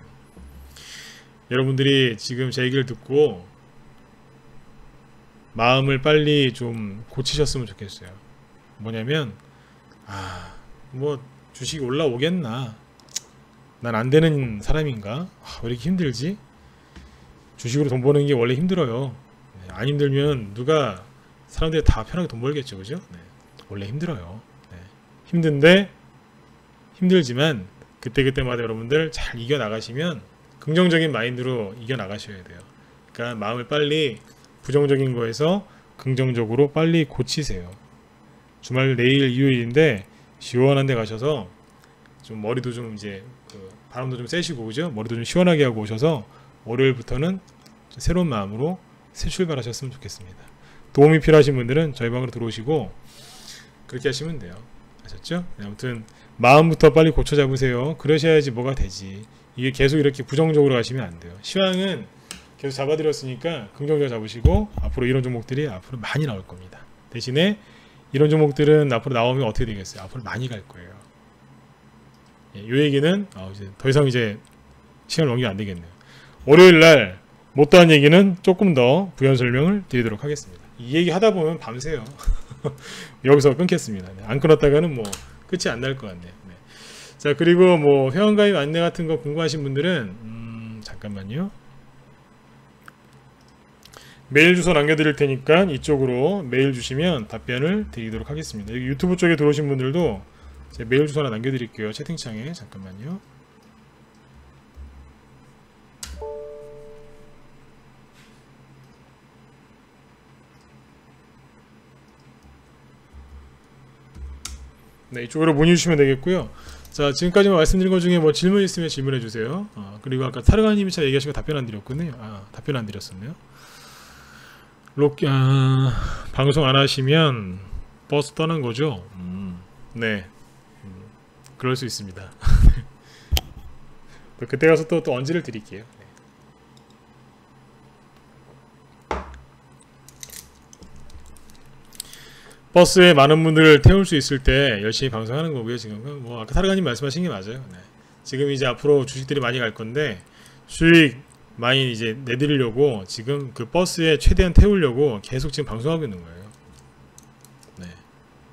Speaker 1: 여러분들이 지금 제 얘기를 듣고 마음을 빨리 좀 고치셨으면 좋겠어요. 뭐냐면 뭐 주식이 올라오겠나, 난 안 되는 사람인가, 왜 이렇게 힘들지, 주식으로 돈 버는 게 원래 힘들어요. 네, 안 힘들면 누가, 사람들이 다 편하게 돈 벌겠죠, 그죠? 네, 원래 힘들어요. 네, 힘든데, 힘들지만 그때그때마다 여러분들 잘 이겨나가시면 긍정적인 마인드로 이겨나가셔야 돼요. 그러니까 마음을 빨리 부정적인 거에서 긍정적으로 빨리 고치세요. 주말 내일 일요일인데 시원한 데 가셔서 좀 머리도 좀 이제 바람도 좀 쐬시고, 그죠? 머리도 좀 시원하게 하고 오셔서 월요일부터는 새로운 마음으로 새 출발하셨으면 좋겠습니다. 도움이 필요하신 분들은 저희 방으로 들어오시고 그렇게 하시면 돼요. 아셨죠? 아무튼 마음부터 빨리 고쳐 잡으세요. 그러셔야지 뭐가 되지. 이게 계속 이렇게 부정적으로 가시면 안 돼요. 시황은 계속 잡아드렸으니까 긍정적으로 잡으시고, 앞으로 이런 종목들이 앞으로 많이 나올 겁니다. 대신에 이런 종목들은 앞으로 나오면 어떻게 되겠어요? 앞으로 많이 갈 거예요. 이 얘기는 이제 더 이상 이제 시간을 넘기면 안 되겠네요. 월요일날 못다한 얘기는 조금 더 부연 설명을 드리도록 하겠습니다. 이 얘기 하다 보면 밤새요. 여기서 끊겠습니다. 네, 안 끊었다가는 뭐 끝이 안 날 것 같네요. 네. 자, 그리고 뭐 회원가입 안내 같은 거 궁금하신 분들은 잠깐만요. 메일 주소 남겨드릴 테니까 이쪽으로 메일 주시면 답변을 드리도록 하겠습니다. 여기 유튜브 쪽에 들어오신 분들도 제 메일 주소 하나 남겨드릴게요. 채팅창에. 잠깐만요. 네, 이쪽으로 문의 주시면 되겠고요. 자, 지금까지 말씀드린 것 중에 뭐 질문 있으면 질문해 주세요. 그리고 아까 타르가님이 제가 얘기하신 거 답변 안 드렸군요. 답변 안 드렸었네요. 방송 안 하시면 버스 떠난 거죠? 네. 그럴 수 있습니다. 그때 가서 또 언지를 드릴게요. 네. 버스에 많은 분들을 태울 수 있을 때 열심히 방송하는 거고요. 지금 뭐 아까 타르가님 말씀하신 게 맞아요. 네. 지금 이제 앞으로 주식들이 많이 갈 건데 수익 많이 이제 내드리려고 지금 그 버스에 최대한 태우려고 계속 지금 방송하고 있는 거예요. 네.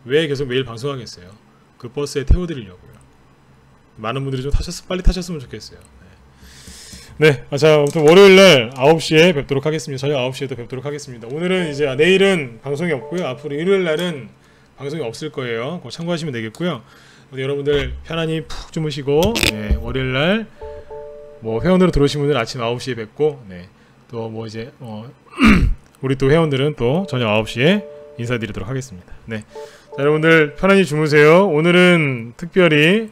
Speaker 1: 왜 계속 매일 방송하겠어요? 그 버스에 태워드리려고요. 많은 분들이 좀 빨리 타셨으면 좋겠어요. 네. 자, 아무튼 월요일날 9시에 뵙도록 하겠습니다. 저녁 9시에도 뵙도록 하겠습니다. 오늘은 이제 내일은 방송이 없고요. 앞으로 일요일날은 방송이 없을 거예요. 그거 참고하시면 되겠고요. 여러분들 편안히 푹 주무시고, 네, 월요일날 뭐 회원으로 들어오신 분들은 아침 9시에 뵙고, 네, 또 뭐 이제 우리 또 회원들은 또 저녁 9시에 인사드리도록 하겠습니다. 네. 자, 여러분들 편안히 주무세요. 오늘은 특별히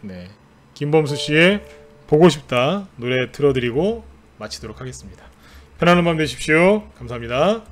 Speaker 1: 김범수 씨의 보고 싶다 노래 틀어드리고 마치도록 하겠습니다. 편안한 밤 되십시오. 감사합니다.